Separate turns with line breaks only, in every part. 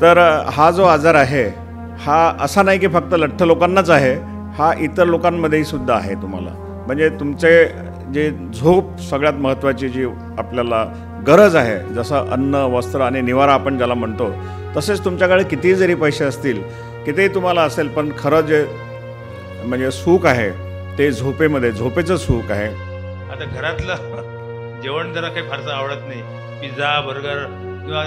तर हा जो आजार आहे हा असा नाही की फक्त लठ्ठ लोकांनाच आहे, हा इतर लोकांमध्येही सुद्धा आहे. तुम्हाला म्हणजे तुमचे जे झोप सगळ्यात महत्त्वाची जी आपल्याला गरज आहे, जसं अन्न, वस्त्र आणि निवारा आपण ज्याला म्हणतो, तसेच तुमच्याकडे कितीही जरी पैसे असतील, कितीही तुम्हाला असेल, पण खरं जे म्हणजे सुख आहे ते झोपेमध्ये, झोपेचं सुख आहे.
आता घरातलं जेवण जरा काही फारसं आवडत नाही. पिझ्झा, बर्गर किंवा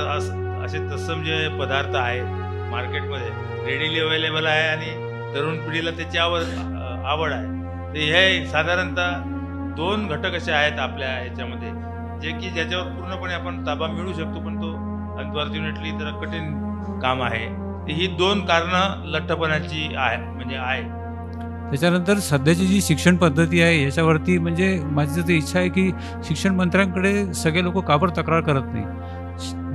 असे तत्सम जे पदार्थ आहेत मार्केटमध्ये रेडीली अवेलेबल आहे आणि तरुण पिढीला त्याची आवड आहे. तर हे साधारणतः 2 घटक असे आहेत आपल्या ह्याच्यामध्ये जे की ज्याच्यावर पूर्णपणे आपण ताबा मिळू शकतो, पण तो अनफॉर्च्युनेटली जरा कठीण काम आहे. ही 2 कारणं लठ्ठपणाची आहे.
त्याच्यानंतर सध्याची जी शिक्षण पद्धती आहे याच्यावरती म्हणजे माझी तर इच्छा आहे की शिक्षण मंत्र्यांकडे सगळे लोक का बरं तक्रार करत नाही.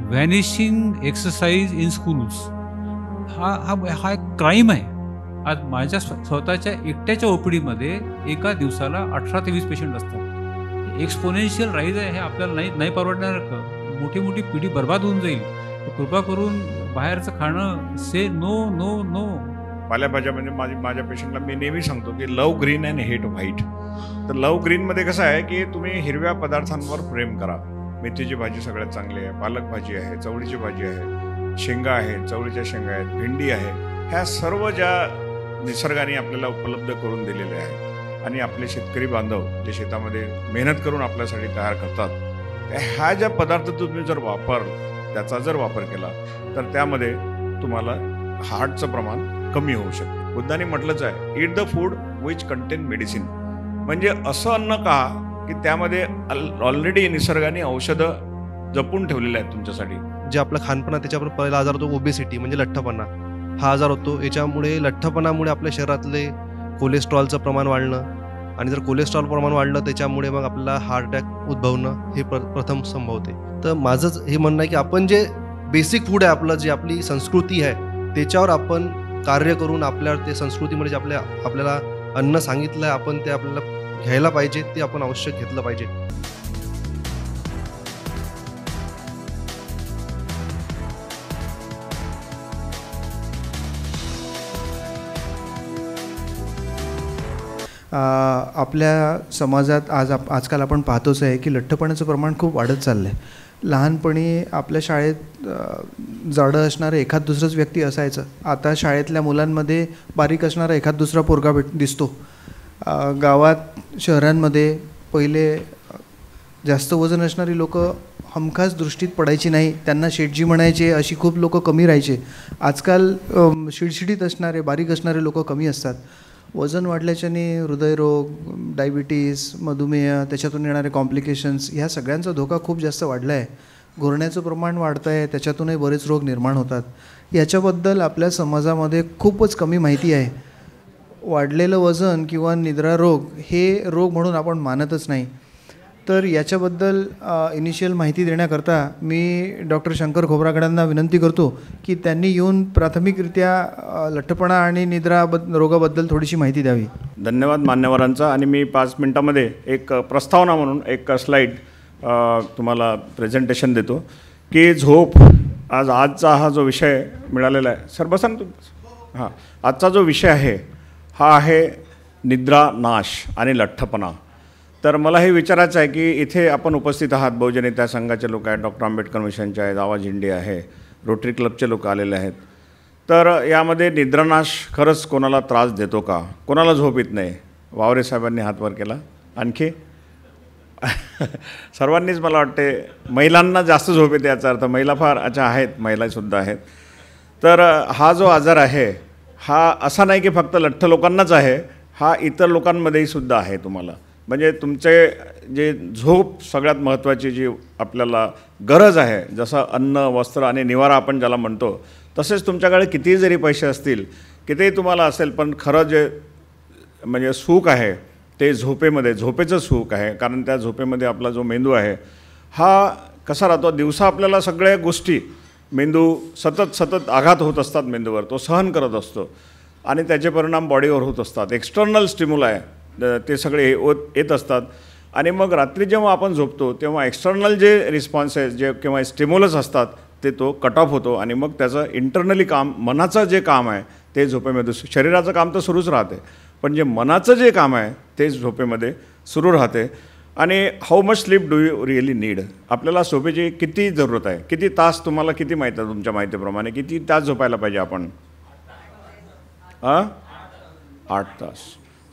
व्हॅनिशिंग एक्सरसाइज इन स्कूल्स हा एक क्राईम आहे. आज माझ्या स्वतःच्या एकट्याच्या ओपीडीमध्ये एका दिवसाला 18 ते 20 पेशंट असतात. एक्सपोनेन्शियल राईज आहे. हे आपल्याला नाही परवडणार. मोठी मोठी पिढी बर्बाद होऊन जाईल. कृपा करून बाहेरचं खाणं से नो नो नो.
पालेभाज्या म्हणजे माझ्या पेशंटला मी नेहमी सांगतो की लव ग्रीन अँड हेट व्हाईट. तर लव ग्रीनमध्ये कसं आहे की तुम्ही हिरव्या पदार्थांवर प्रेम करा. मेथीची भाजी सगळ्यात चांगली आहे, पालक भाजी आहे, चवळीची भाजी आहे, शेंगा आहे, चवळीच्या शेंगा आहेत, भेंडी आहे. ह्या सर्व ज्या निसर्गाने आपल्याला उपलब्ध करून दिलेले आहे आणि आपले शेतकरी बांधव जे शेतामध्ये मेहनत करून आपल्यासाठी तयार करतात, ह्या ज्या पदार्थ तुम्ही जर त्याचा जर वापर केला तर त्यामध्ये तुम्हाला हार्टचं प्रमाण कमी होऊ शकतं. बुद्धाने म्हटलंच आहे, eat the food which contain medicine. म्हणजे असं अन्न का की त्यामध्ये ऑलरेडी निसर्गाने औषधं जपून ठेवलेले आहेत तुमच्यासाठी.
जे आपलं खानपान आहे त्याच्यावर पहिला आजार होतो ओबेसिटी म्हणजे लठ्ठपणा. हा आजार होतो. याच्यामुळे लठ्ठपणामुळे आपल्या शरीरातले कोलेस्ट्रॉलचं प्रमाण वाढणं आणि जर कोलेस्ट्रॉल प्रमाण वाढलं त्याच्यामुळे मग आपल्याला हार्ट अटॅक उद्भवणं हे प्रथम संभवते. तर माझंच हे म्हणणं आहे की आपण जे बेसिक फूड आहे आपलं, जी आपली संस्कृती आहे त्याच्यावर आपण कार्य करून आपल्यावर ते संस्कृतीमध्ये जे आपल्याला अन्न सांगितलं आहे आपण ते आपल्याला घ्यायला पाहिजे, ते आपण आवश्यक घेतलं पाहिजे.
आपल्या समाजात आजकाल आपण पाहतोच आहे की लठ्ठपणाचं प्रमाण खूप वाढत चाललं आहे. लहानपणी आपल्या शाळेत जाडं असणारं एखाद दुसरंच व्यक्ती असायचं. आता शाळेतल्या मुलांमध्ये बारीक असणारा एखाद दुसरा पोरगा दिसतो. गावात, शहरांमध्ये पहिले जास्त वजन असणारी लोक हमखास दृष्टीत पडायची नाही, त्यांना शेटजी म्हणायचे, अशी खूप लोक कमी राहायचे. आजकाल शिडशिडीत असणारे, बारीक असणारे लोक कमी असतात. वजन वाढल्याच्याने हृदयरोग, डायबिटीस, मधुमेह, त्याच्यातून येणारे कॉम्प्लिकेशन्स, ह्या सगळ्यांचा धोका खूप जास्त वाढला आहे. घोरण्याचं प्रमाण वाढतं आहे, त्याच्यातूनही बरेच रोग निर्माण होतात. याच्याबद्दल आपल्या समाजामध्ये खूपच कमी माहिती आहे. वाढलेलं वजन किंवा निद्रा रोग हे रोग म्हणून आपण मानतच नाही. तर याच्याबद्दल इनिशियल माहिती देण्याकरता मी डॉक्टर शंकर खोब्रागडेंना विनंती करतो की त्यांनी येऊन प्राथमिकरित्या लठ्ठपणा आणि निद्रा रोगाबद्दल थोडीशी माहिती द्यावी.
धन्यवाद मान्यवरांचा. आणि मी 5 मिनटामध्ये एक प्रस्तावना म्हणून एक स्लाईड तुम्हाला प्रेझेंटेशन देतो की झोप आजचा हा जो विषय मिळालेला आहे, सर बसा ना. हां, आजचा जो विषय आहे हा आहे निद्रा नाश आणि लठ्ठपणा. तर मला हे विचारायचं आहे की इथे आपण उपस्थित आहात, बहुजन हिताय संघाचे लोक आहेत, डॉक्टर आंबेडकर मिशनचे आहेत, आवाज इंडिया आहे, रोटरी क्लबचे लोक आलेले आहेत. तर यामध्ये निद्रानाश खरंच कोणाला त्रास देतो का? कोणाला झोप येत नाही? वावरे साहेबांनी हात वर केला. आणखी सर्वांनीच मला वाटते महिलांना जास्त झोप येते, याचा अर्थ महिला फार आहेत, महिलासुद्धा आहेत. तर हा जो आजार आहे हा असा नाही की फक्त लठ्ठ लोकांनाच आहे, हा इतर लोकांमध्येही सुद्धा आहे. तुम्हाला म्हणजे तुमचे जे झोप सगळ्यात महत्त्वाची जी आपल्याला गरज आहे, जसं अन्न, वस्त्र आणि निवारा आपण ज्याला म्हणतो, तसेच तुमच्याकडे कितीही जरी पैसे असतील, कितीही तुम्हाला असेल, पण खरं जे म्हणजे सुख आहे ते झोपेमध्ये, झोपेचं सुख आहे. कारण त्या झोपेमध्ये आपला जो मेंदू आहे हा कसा राहतो, दिवसा आपल्याला सगळ्या गोष्टी मेंदू सतत आघात होत असतात मेंदूवर, तो सहन करत असतो आणि त्याचे परिणाम बॉडीवर होत असतात. एक्सटर्नल स्टिम्युलाय ते सगळे येत असतात आणि मग रात्री जेव्हा आपण झोपतो तेव्हा एक्सटर्नल जे रिस्पॉन्सेस जे किंवा स्टिम्युलस असतात ते तो कट ऑफ होतो आणि मग त्याचं इंटरनली काम, मनाचं जे काम आहे ते झोपेमध्ये, शरीराचं काम तर सुरूच राहते, पण जे मनाचं जे काम आहे ते झोपेमध्ये सुरू राहते. आणि how much sleep do you really need, आपल्याला झोपेची किती जरूरत आहे, किती तास, तुम्हाला किती माहीत आहे तुमच्या माहितीप्रमाणे किती तास झोपायला पाहिजे आपण? 8 तास.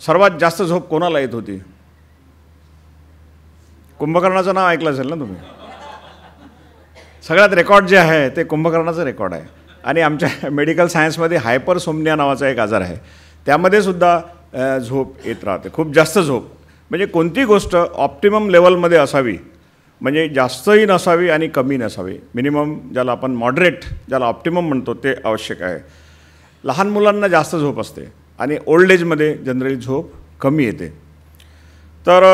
सर्वात जास्त झोप कोणाला येत होती? कुंभकर्णाचं नाव ऐकलं असेल ना तुम्ही? सगळ्यात रेकॉर्ड जे आहे ते कुंभकर्णाचं रेकॉर्ड आहे. आणि आमच्या मेडिकल सायन्समध्ये हायपरसोमनिया नावाचा एक आजार आहे, त्यामध्ये सुद्धा झोप येत राहते, खूप जास्त झोप. म्हणजे कोणती गोष्ट ऑप्टिमम लेवलमध्ये असावी, म्हणजे जास्तही नसावी आणि कमी नसावी, मिनिमम ज्याला आपण मॉडरेट, ज्याला ऑप्टिमम म्हणतो ते आवश्यक आहे. लहान मुलांना जास्त झोप असते आणि ओल्ड एजमध्ये जनरली झोप कमी येते. तर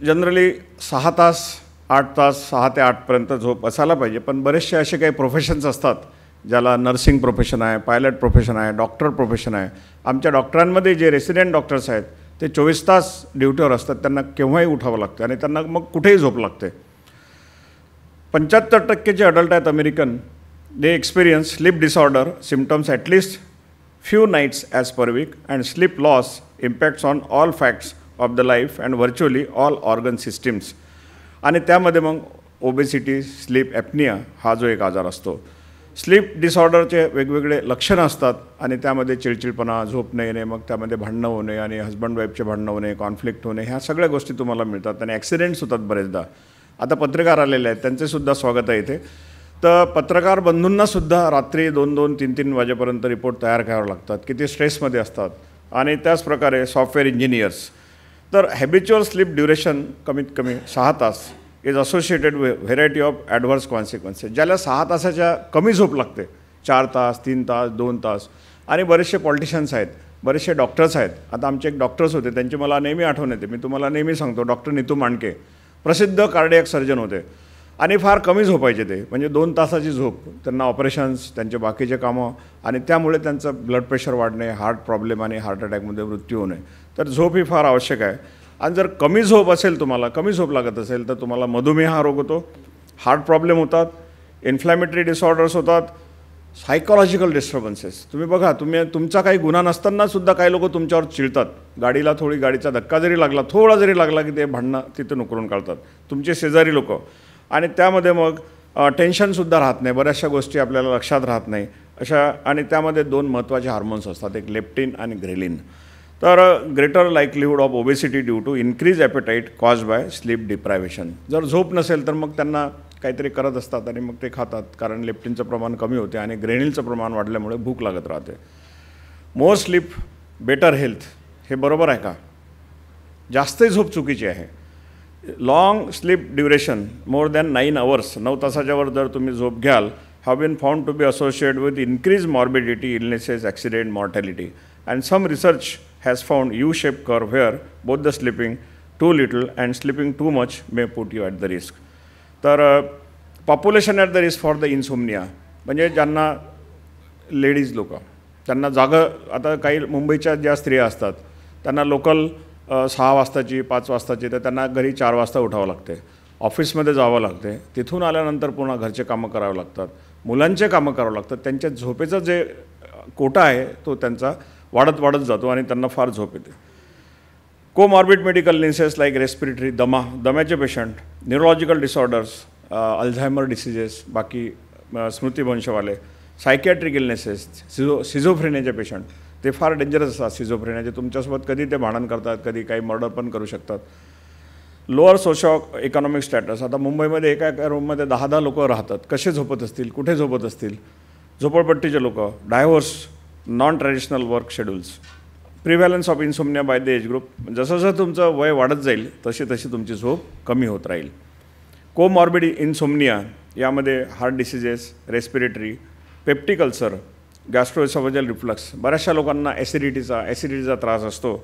जनरली 6 तास, 8 तास, 6 ते 8पर्यंत झोप असायला पाहिजे. पण बरेचसे असे काही प्रोफेशन्स असतात, ज्याला नर्सिंग प्रोफेशन आहे, पायलट प्रोफेशन आहे, डॉक्टर प्रोफेशन आहे. आमच्या डॉक्टरांमध्ये जे रेसिडेंट डॉक्टर्स आहेत ते 24 तास ड्युटीवर असतात, त्यांना केव्हाही उठावं लागतं आणि त्यांना मग कुठेही झोप लागते. 75% जे अडल्ट आहेत American, they experience sleep disorder symptoms at least few nights as per weak and sleep loss impacts on all facts of the life and virtually all organ systems. आणि त्यामध्ये मग ओबेसिटी, स्लीप ॲपनिया हा जो एक आजार असतो. Sleep डिसऑर्डरचे वेगवेगळे लक्षणं असतात आणि त्यामध्ये चिडचिडपणा, झोप न येणे, मग त्यामध्ये भांडणं होणे आणि हजबंड वाईफचे भांडणं होणे, कॉन्फ्लिक्ट होणे, ह्या सगळ्या गोष्टी तुम्हाला मिळतात. आणि ॲक्सिडेंट्स होतात बरेचदा. आता पत्रकार आलेले आहेत, त्यांचेसुद्धा स्वागत आहे इथे. तर पत्रकार बंधूंनासुद्धा रात्री 2-2, 3-3 वाजेपर्यंत रिपोर्ट तयार करावे लागतात, किती स्ट्रेसमध्ये असतात. आणि त्याचप्रकारे सॉफ्टवेअर इंजिनियर्स. तर हॅबिच्युअल स्लीप ड्युरेशन कमीत कमी 6 तास is associated with variety of adverse consequences. ज्याला 6 तासाच्या कमी झोप लागते, 4 तास, 3 तास, 2 तास. आणि बरेचसे पॉलिटिशियन्स आहेत, बरेचसे डॉक्टर्स आहेत. आता आमचे एक डॉक्टर्स होते, त्यांची मला नेहमी आठवण येते, मी तुम्हाला नेहमी सांगतो. डॉक्टर नीतू मांडके प्रसिद्ध कार्डियक सर्जन होते आणि फार कमी झोपायचे ते, म्हणजे 2 तासाची झोप. त्यांना ऑपरेशन्स, त्यांचे बाकीचे कामं, आणि त्यामुळे त्यांचं ब्लड प्रेशर वाढणे, हार्ट प्रॉब्लेम आणि हार्ट अटॅकमध्ये मृत्यू होणे. तर झोप ही फार आवश्यक आहे. आणि जर कमी झोप असेल, तुम्हाला कमी झोप लागत असेल, तर तुम्हाला मधुमेह हा रोग होतो, हार्ट प्रॉब्लेम होतात, इन्फ्लॅमेटरी डिसऑर्डर्स होतात, सायकॉलॉजिकल डिस्टर्बन्सेस. तुम्ही बघा, तुमचा काही गुन्हा नसतानासुद्धा काही लोक तुमच्यावर चिडतात. गाडीचा धक्का जरी लागला, थोडा जरी लागला, की ते भांडणं तिथं उकरून काढतात, तुमचे शेजारी लोक. आणि त्यामध्ये मग टेन्शनसुद्धा राहत नाही, बऱ्याचशा गोष्टी आपल्याला लक्षात राहत नाही अशा. आणि त्यामध्ये 2 महत्त्वाचे हार्मोन्स असतात, एक लेप्टिन आणि ग्रेलिन. तर greater likelihood of obesity due to increase appetite cause by sleep deprivation. जर झोप नसेल तर मग त्यांना काहीतरी करत असतात आणि मग ते खातात, कारण लेप्टिनचं प्रमाण कमी होते आणि ग्रेनिलचं प्रमाण वाढल्यामुळे भूक लागत राहते. मोर स्लीप बेटर हेल्थ, हे बरोबर आहे का? जास्त झोप चुकीची आहे. Long sleep duration more than 9 hours, 9 तासाच्यावर जर तुम्ही झोप घ्याल, have been found to be associated with increase morbidity, illnesses, accident, mortality. And some research has found U-shaped curve where both the sleeping too little and sleeping too much may put you at the risk. तर population at the risk for the insomnia, म्हणजे ज्यांना ladies लोक, त्यांना आता काही मुंबईच्या ज्या स्त्रिया असतात त्यांना लोकल 6 वाजताची, 5 वाजताची, तर त्यांना घरी 4 वाजता उठावं लागते, ऑफिसमध्ये जावं लागते, तिथून आल्यानंतर पुन्हा घरचे कामं करावं लागतात, मुलांचे कामं करावं लागतात. त्यांच्या झोपेचा जे कोटा आहे तो त्यांचा वाढत जातो आणि त्यांना फार झोप येते. Comorbid medical illnesses like respiratory, दम्याचे patient, neurological disorders, Alzheimer diseases, बाकी स्मृतिभ्रंशवाले, सायकॅट्रिक इलनेसेस, सिझोफ्रेनियाचे पेशंट, ते फार डेंजरस असतात. सिझोफ्रेनियाचे तुमच्यासोबत कधी ते भांडण करतात, कधी काही मर्डर पण करू शकतात. लोअर सोशो इकॉनॉमिक स्टॅटस, आता मुंबईमध्ये एका रूममध्ये 10-10 लोक राहतात, कसे झोपत असतील, कुठे झोपत असतील? झोपडपट्टीचे लोक, divorce, non traditional work schedules, prevalence of insomnia by the age group. जसं तुमचं वय वाढत जाईल तशी तुमची झोप कमी होत राहील. कोमॉर्बिड इन्सोमनिया, यामध्ये heart diseases, respiratory, peptic ulcer, gastroesophageal reflux, बऱ्याचशा लोकांना ॲसिडिटीचा त्रास असतो.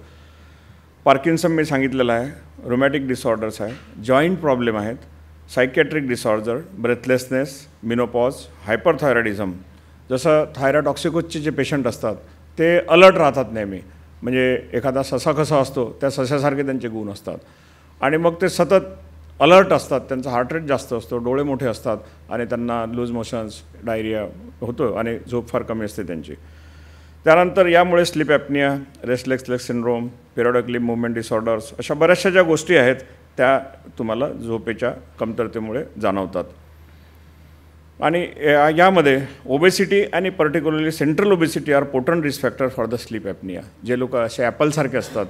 पार्किन्सन मी सांगितलेलं आहे, रोमॅटिक डिसऑर्डर्स आहे, जॉईंट प्रॉब्लेम आहेत, psychiatric disorder, breathlessness, menopause, hyperthyroidism. जसं थायरॉटॉक्सिकोजचे जे पेशंट असतात ते अलर्ट राहतात नेहमी, म्हणजे एखादा ससा कसा असतो त्या सशासारखे त्यांचे गुण असतात आणि मग ते सतत अलर्ट असतात, त्यांचा हार्ट रेट जास्त असतो, डोळे मोठे असतात आणि त्यांना लूज मोशन्स, डायरिया होतो आणि झोप फार कमी असते त्यांची. त्यानंतर यामुळे sleep apnoea, restless leg syndrome, periodic limb movement disorders अशा बऱ्याचशा ज्या गोष्टी आहेत त्या तुम्हाला झोपेच्या कमतरतेमुळे जाणवतात. आणि यामध्ये ओबेसिटी आणि particularly central obesity are potent risk factor for the sleep apnoea. जे लोक असे ॲपलसारखे असतात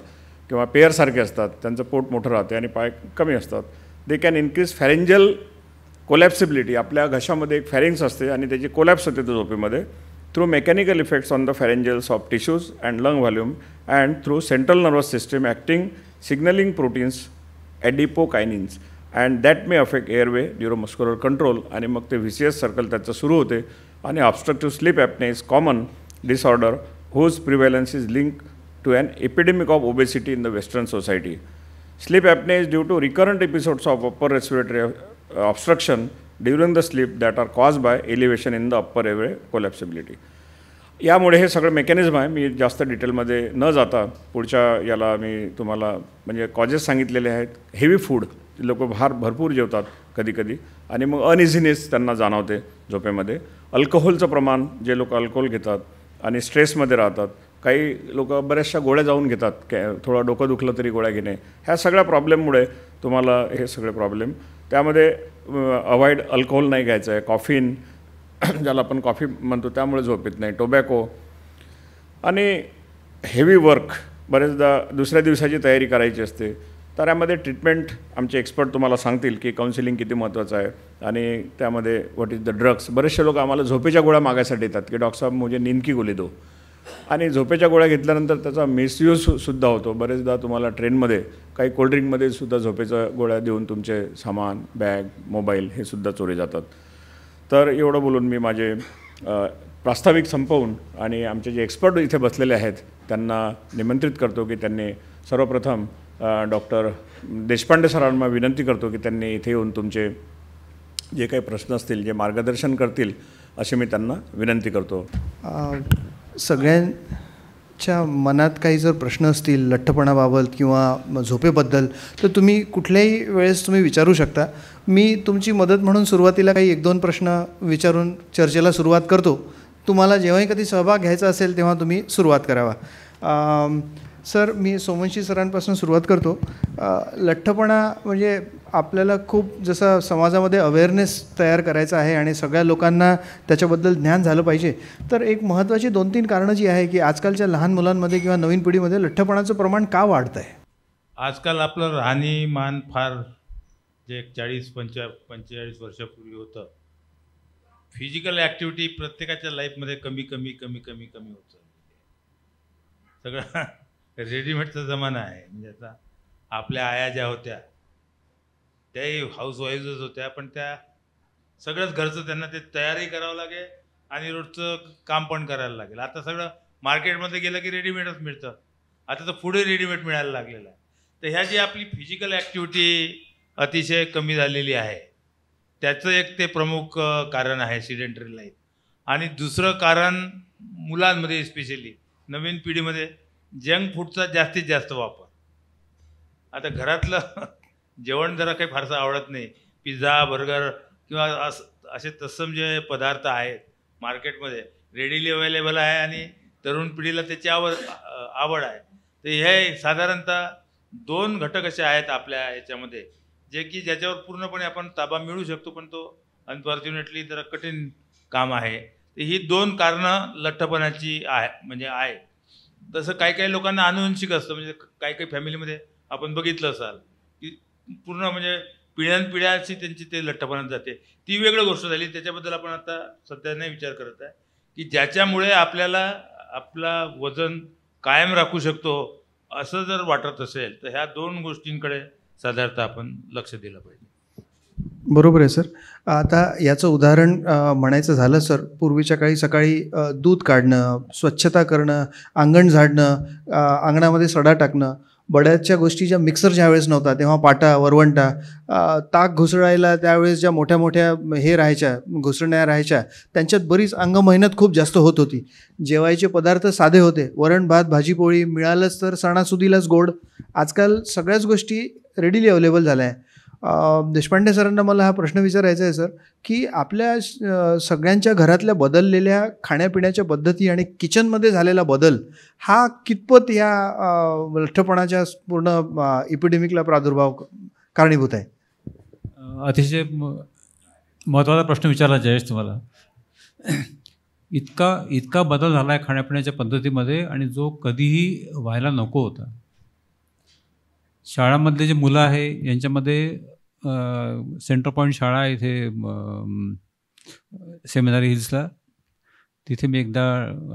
किंवा पेअरसारखे असतात, त्यांचं पोट मोठं राहते आणि पाय कमी असतात, दे कॅन इन्क्रीज फॅरेंजल कोलॅप्सिबिलिटी. आपल्या घशामध्ये एक फॅरिंग्स असते आणि त्याची कोलॅप्स होते झोपेमध्ये through mechanical effects on the pharyngeals of tissues and lung volume and through central nervous system acting signalling proteins adipokines and that may affect airway neuromuscular control. आणि मग ते व्हिसियस सर्कल त्याचं सुरू होते आणि obstructive sleep apnoea is common disorder whose prevalence is linked to an epidemic of obesity in the Western society. Sleep apnea is due to recurrent episodes of upper respiratory obstruction during the sleep that are caused by elevation in the upper airway collapsibility. यामुळे हे सगळं mechanism आहे. मी जास्त डिटेलमध्ये न जाता पुढच्या याला मी तुम्हाला म्हणजे कॉजेस सांगितलेले आहेत. हेवी फूड, लोक भरपूर जेवतात कधी कधी आणि मग अनइझीनेस त्यांना जाणवते झोपेमध्ये. अल्कोहोलचं प्रमाण, जे लोक अल्कोहोल घेतात आणि स्ट्रेसमध्ये राहतात, काही लोक बऱ्याचशा गोळ्या जाऊन घेतात, थोडं डोकं दुखलं तरी गोळ्या घेणे, ह्या सगळ्या प्रॉब्लेममुळे तुम्हाला हे सगळे प्रॉब्लेम. त्यामध्ये अवॉइड अल्कोहोल नाही घ्यायचं आहे. कॉफीन, ज्याला आपण कॉफी म्हणतो, त्यामुळे झोप येत नाही. टोबॅको आणि हेवी वर्क, बरेचदा दुसऱ्या दिवसाची तयारी करायची असते, तर यामध्ये ट्रीटमेंट आमचे एक्सपर्ट तुम्हाला सांगतील की काउन्सिलिंग किती महत्त्वाचं आहे. आणि त्यामध्ये व्हॉट इज द ड्रग्स. बरेचसे लोक आम्हाला झोपेच्या गोळ्या मागायसाठी येतात की डॉक्टर साहेब मुझे नींद की गोळी दो. आणि झोपेच्या गोळ्या घेतल्यानंतर त्याचा मिसयूजसुद्धा होतो. बरेचदा तुम्हाला ट्रेनमध्ये काही कोल्ड्रिंकमध्ये सुद्धा झोपेच्या गोळ्या देऊन तुमचे सामान, बॅग, मोबाईल हे सुद्धा चोरी जातात. तर एवढं बोलून मी माझे प्रास्ताविक संपवून आणि आमचे जे एक्सपर्ट इथे बसलेले आहेत त्यांना निमंत्रित करतो की त्यांनी सर्वप्रथम डॉक्टर देशपांडे सरांना विनंती करतो की त्यांनी इथे येऊन तुमचे जे काही प्रश्न असतील, जे मार्गदर्शन करतील, असे मी त्यांना विनंती करतो.
सगळ्यांच्या मनात काही जर प्रश्न असतील लठ्ठपणाबाबत किंवा झोपेबद्दल, तर तुम्ही कुठल्याही वेळेस तुम्ही विचारू शकता. मी तुमची मदत म्हणून सुरुवातीला काही 1-2 प्रश्न विचारून चर्चेला सुरुवात करतो. तुम्हाला जेव्हाही कधी सहभाग घ्यायचा असेल तेव्हा तुम्ही सुरुवात करावा. सर, मी सोमवंशी सरांपासून सुरुवात करतो. लठ्ठपणा म्हणजे आपल्याला खूप जसं समाजामध्ये अवेअरनेस तयार करायचा आहे आणि सगळ्या लोकांना त्याच्याबद्दल ज्ञान झालं पाहिजे. तर एक महत्त्वाची 2-3 कारणं जी आहे की आजकालच्या लहान मुलांमध्ये किंवा नवीन पिढीमध्ये लठ्ठपणाचं प्रमाण का वाढतं आहे?
आजकाल आपलं राहणीमान फार जे 40-45 वर्षापूर्वी होतं, फिजिकल ॲक्टिव्हिटी प्रत्येकाच्या लाईफमध्ये कमी होत चालली. सगळं रेडीमेडचा जमाना आहे. म्हणजे आता आपल्या आया ज्या होत्या त्याही हाऊसवाईफच होत्या, पण त्या सगळंच घरचं त्यांना ते तयारी करावं लागेल आणि रोजचं काम पण करायला लागेल. आता सगळं मार्केटमध्ये गेलं की रेडीमेडच मिळतं. आता तर पुढे रेडीमेड मिळायला लागलेलं आहे. तर ह्या जी आपली फिजिकल ॲक्टिव्हिटी अतिशय कमी झालेली आहे, त्याचं एक ते प्रमुख कारण आहे सिडेंटरी लाईफ. आणि दुसरं कारण मुलांमध्ये, स्पेशली नवीन पिढीमध्ये जंक फूडचा जास्तीत जास्त वापर. आता घरातलं जेवण जरा काही फारसं आवडत नाही. पिझ्झा, बर्गर किंवा असे तत्सम जे पदार्थ आहेत मार्केटमध्ये रेडीली अवेलेबल आहे आणि तरुण पिढीला त्याची आवड आहे. तर हे साधारणतः 2 घटक असे आहेत आपल्या याच्यामध्ये जे की ज्याच्यावर पूर्णपणे आपण ताबा मिळू शकतो, पण तो अनफॉर्च्युनेटली जरा कठीण काम आहे. तर ही 2 कारणं लठ्ठपणाची आहे. तसं काही लोकांना आनुवंशिक असतं. म्हणजे काही फॅमिलीमध्ये आपण बघितलं असाल की पूर्ण म्हणजे पिढ्यानपिढ्याची त्यांची ते लठ्ठपणात जाते. ती वेगळी गोष्ट झाली. त्याच्याबद्दल आपण आता सध्या नाही विचार करत आहे की ज्याच्यामुळे आपल्याला आपला वजन कायम राखू शकतो असं जर वाटत असेल तर ह्या 2 गोष्टींकडे साधारणतः आपण लक्ष दिलं पाहिजे.
बरोबर आहे सर. आता याचं उदाहरण म्हणायचं झालं सर, पूर्वीच्या काळी सकाळी दूध काढणं, स्वच्छता करणं, अंगण झाडणं, अंगणामध्ये सडा टाकणं, बऱ्याचशा गोष्टी ज्या मिक्सर ज्यावेळेस नव्हता तेव्हा पाटा, वरवंटा, ताक घुसळायला त्यावेळेस ज्या मोठ्या मोठ्या हे राहायच्या, घुसळण्या राहायच्या, त्यांच्यात बरीच अंगमेहनत खूप जास्त होत होती. जेवायचे पदार्थ साधे होते. वरण भात, भाजी पोळी मिळालंच तर सणासुदीलाच गोड. आजकाल सगळ्याच गोष्टी रेडीली अवेलेबल झाल्या आहे. देशपांडे सरांना मला हा प्रश्न विचारायचा आहे सर, की आपल्या सगळ्यांच्या घरातल्या बदललेल्या खाण्यापिण्याच्या पद्धती आणि किचनमध्ये झालेला बदल हा कितपत या लठ्ठपणाच्या पूर्ण इपिडेमिकला प्रादुर्भाव कारणीभूत आहे?
अतिशय महत्त्वाचा प्रश्न विचारला जयेश तुम्हाला. इतका बदल झाला आहे खाण्यापिण्याच्या पद्धतीमध्ये आणि जो कधीही व्हायला नको होता. शाळांमधले जे मुलं आहे यांच्यामध्ये सेंटर पॉईंट शाळा आहे इथे सेमिनारी हिल्सला, तिथे मी एकदा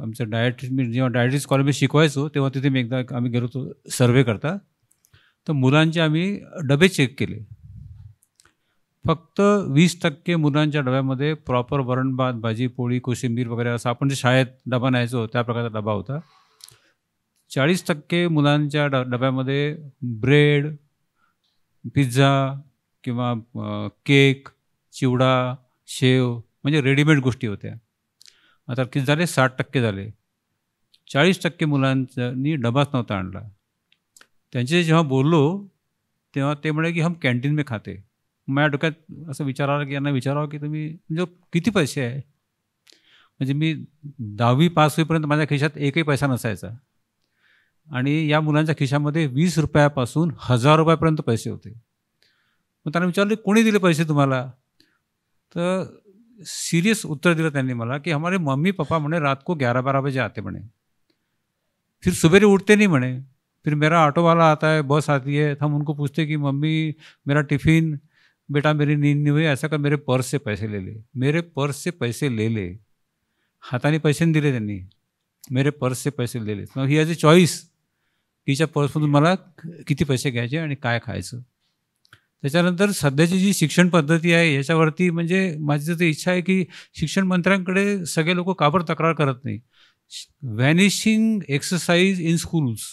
आमचं मी जेव्हा डायटिक्स कॉलेजमध्ये शिकवायचो तेव्हा तिथे मी एकदा आम्ही गेलो होतो सर्वे करता. तर मुलांचे आम्ही डबे चेक केले. फक्त 20% मुलांच्या डब्यामध्ये प्रॉपर वरण भात, भाजी, पोळी, कोशिंबीर वगैरे असं आपण जे शाळेत डबा न्यायचो त्या प्रकारचा डबा होता. 40% मुलांच्या डब्यामध्ये ब्रेड, पिझ्झा किंवा केक, चिवडा, शेव म्हणजे रेडीमेड गोष्टी होत्या. आता किती झाले? 60% झाले. 40% मुलांनी डबाच नव्हता आणला. त्यांचे जेव्हा बोललो तेव्हा ते म्हणे की हम कॅन्टीन में खाते. माझ्या डोक्यात असं विचार आला की यांना विचारावं की तुम्ही म्हणजे किती पैसे आहे. म्हणजे मी 10वी पास होईपर्यंत माझ्या खिशात एकही पैसा नसायचा आणि या मुलांच्या खिशामध्ये 20 रुपयापासून 1000 रुपयापर्यंत पैसे होते. मग त्यांना विचारले कोणी दिले पैसे तुम्हाला? तर सीरियस उत्तर दिलं त्यांनी मला की हमारे मम्मी पापा म्हणे रात को 11-12 बजे आते म्हणे, फिर सुबेरे उठते नहीं म्हणे, फिर मेरा ऑटो वाला आता है, बस आती है, हम उनको पूछते कि मम्मी मेरा टिफ़िन, बेटा मेरी नींद नहीं हुई, ऐसा कर मेरे पर्स से पैसे ले ले. मेरे पर्स से पैसे ले ले, हाताने पैसे नाही दिले त्यांनी, मेरे पर्स से पैसे ले ले. मग ही ॲज अ चॉईस तिच्या पर्समधून मला किती पैसे घ्यायचे आणि काय खायचं. त्याच्यानंतर सध्याची जी शिक्षण पद्धती आहे याच्यावरती म्हणजे माझी तर इच्छा आहे की शिक्षण मंत्र्यांकडे सगळे लोक का बरं तक्रार करत नाही. व्हॅनिशिंग एक्सरसाइज इन स्कूल्स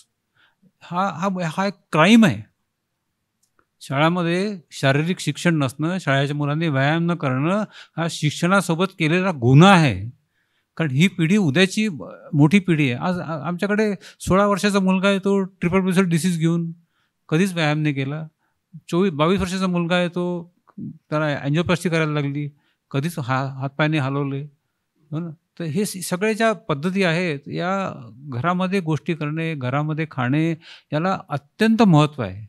हा एक क्राईम आहे. शाळामध्ये शारीरिक शिक्षण नसणं, शाळेच्या मुलांनी व्यायाम न करणं हा शिक्षणासोबत केलेला गुन्हा आहे. कारण ही पिढी उद्याची मोठी पिढी आहे. आज आमच्याकडे 16 वर्षाचा मुलगा आहे, तो ट्रिपल मिसल डिसीज घेऊन कधीच व्यायाम नाही केला. 22 वर्षाचा मुलगा आहे, तो त्याला अँजिओप्लास्टी करायला लागली, कधीच हातपायने हलवले. हो ना. तर हे सगळे ज्या पद्धती आहेत या घरामध्ये गोष्टी करणे, घरामध्ये खाणे याला अत्यंत महत्त्व आहे.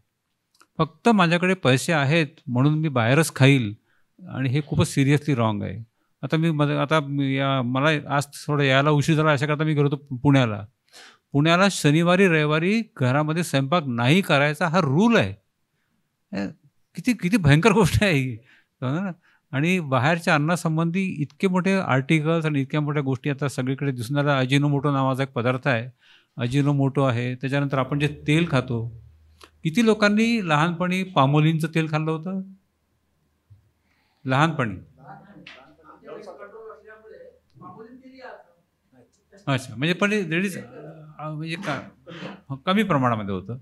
फक्त माझ्याकडे पैसे आहेत म्हणून मी बाहेरच खाईल आणि हे खूपच सिरियसली रॉंग आहे. मला आज थोडं यायला उशीर झाला अशा करता मी गेलो होतो पुण्याला शनिवारी रविवारी घरामध्ये स्वयंपाक नाही करायचा हा रूल आहे. किती भयंकर गोष्ट आहे ही. आणि बाहेरच्या अन्नासंबंधी इतके मोठे आर्टिकल्स आणि इतक्या मोठ्या गोष्टी आता सगळीकडे दिसून आल्या. अजिनोमोटो नावाचा एक पदार्थ आहे, अजिनोमोटो आहे. त्याच्यानंतर आपण जे तेल खातो, किती लोकांनी लहानपणी पामोलिनचं तेल खाल्लं होतं? लहानपणी? अच्छा, म्हणजे पण लेडीज म्हणजे कमी प्रमाणामध्ये होतं.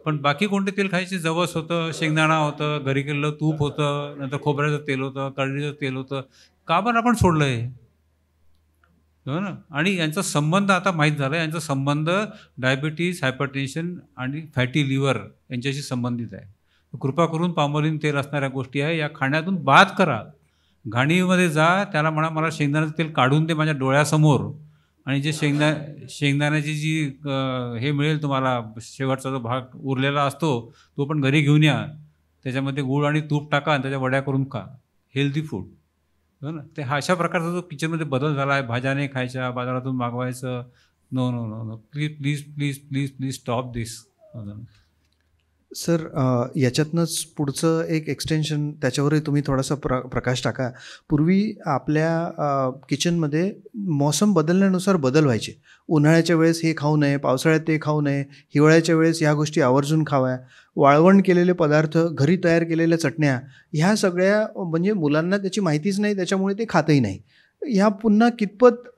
पण बाकी कोणते तेल खायचे? जवस होतं, शेंगदाणा होतं, घरी केलेलं तूप होतं, नंतर खोबऱ्याचं तेल होतं, कढीचं तेल होतं. का बरं आपण सोडलं हे? हो ना. आणि यांचा संबंध आता माहीत झाला, यांचा संबंध डायबिटीज, हायपरटेन्शन आणि फॅटी लिव्हर यांच्याशी संबंधित आहे. कृपा करून पामोलिन तेल असणाऱ्या गोष्टी आहे या खाण्यातून बाद करा. घाणीमध्ये जा, त्याला म्हणा मला शेंगदाण्याचं तेल काढून दे माझ्या डोळ्यासमोर, आणि जे शेंगदाण्याची जी हे मिळेल तुम्हाला, शेवटचा जो भाग उरलेला असतो तो पण घरी घेऊन या, त्याच्यामध्ये गूळ आणि तूप टाका आणि त्याच्या वड्या करून खा. Healthy food. हो ना. ते अशा प्रकारचा जो किचनमध्ये बदल झाला आहे, भाज्या नाही खायच्या, बाजारातून मागवायचं. No no no no, please please please please please stop this.
Sir, याच्यातनंच पुढचं एक एक्सटेन्शन त्याच्यावरही तुम्ही थोडासा प्रकाश टाका. पूर्वी आपल्या किचनमध्ये मौसम बदलण्यानुसार बदल व्हायचे. उन्हाळ्याच्या वेळेस हे खाऊ नये, पावसाळ्यात ते खाऊ नये, हिवाळ्याच्या वेळेस ह्या गोष्टी आवर्जून खाव्या. वाळवण केलेले पदार्थ, घरी तयार केलेल्या चटण्या, ह्या सगळ्या म्हणजे मुलांना त्याची माहितीच नाही, त्याच्यामुळे ते खातही नाही. ह्या पुन्हा कितपत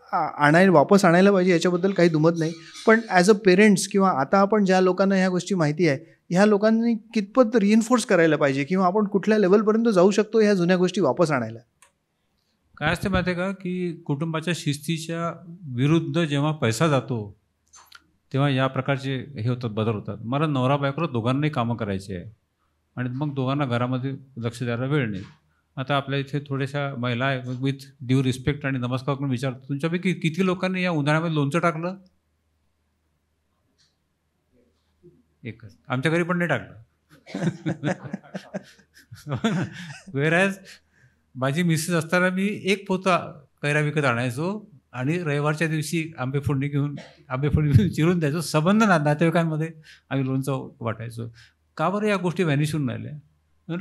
वापस आणायला पाहिजे याच्याबद्दल काही दुमत नाही. पण ॲज अ पेरेंट्स किंवा आता आपण ज्या लोकांना ह्या गोष्टी माहिती आहे, ह्या लोकांनी कितपत रिइन्फोर्स करायला पाहिजे किंवा आपण कुठल्या लेवलपर्यंत जाऊ शकतो ह्या जुन्या गोष्टी वापस आणायला?
काय असते माहिती आहे का, की कुटुंबाच्या शिस्तीच्या विरुद्ध जेव्हा पैसा जातो तेव्हा या प्रकारचे हे होतात, बदल होतात. मला नवरा बायकोला दोघांनाही कामं करायची आहे. आणि मग दोघांना घरामध्ये लक्ष द्यायला वेळ नाही. आता आपल्या इथे थोड्याशा महिला आहे, विथ ड्यू रिस्पेक्ट आणि नमस्कार करून विचारतो, तुमच्यापैकी किती लोकांनी या उन्हाळ्यामध्ये लोणचं टाकलं? एकच. आमच्या घरी पण नाही टाकलं. वेरॅज माझी मिसेस असताना मी एक पोता कैरा विकत आणायचो आणि रविवारच्या दिवशी आंबेफोडणी घेऊन चिरून द्यायचो. संबंध नातेवाईकांमध्ये आम्ही लोणचं वाटायचो. का बरं या गोष्टी व्हॅनिश होऊन राहिल्या?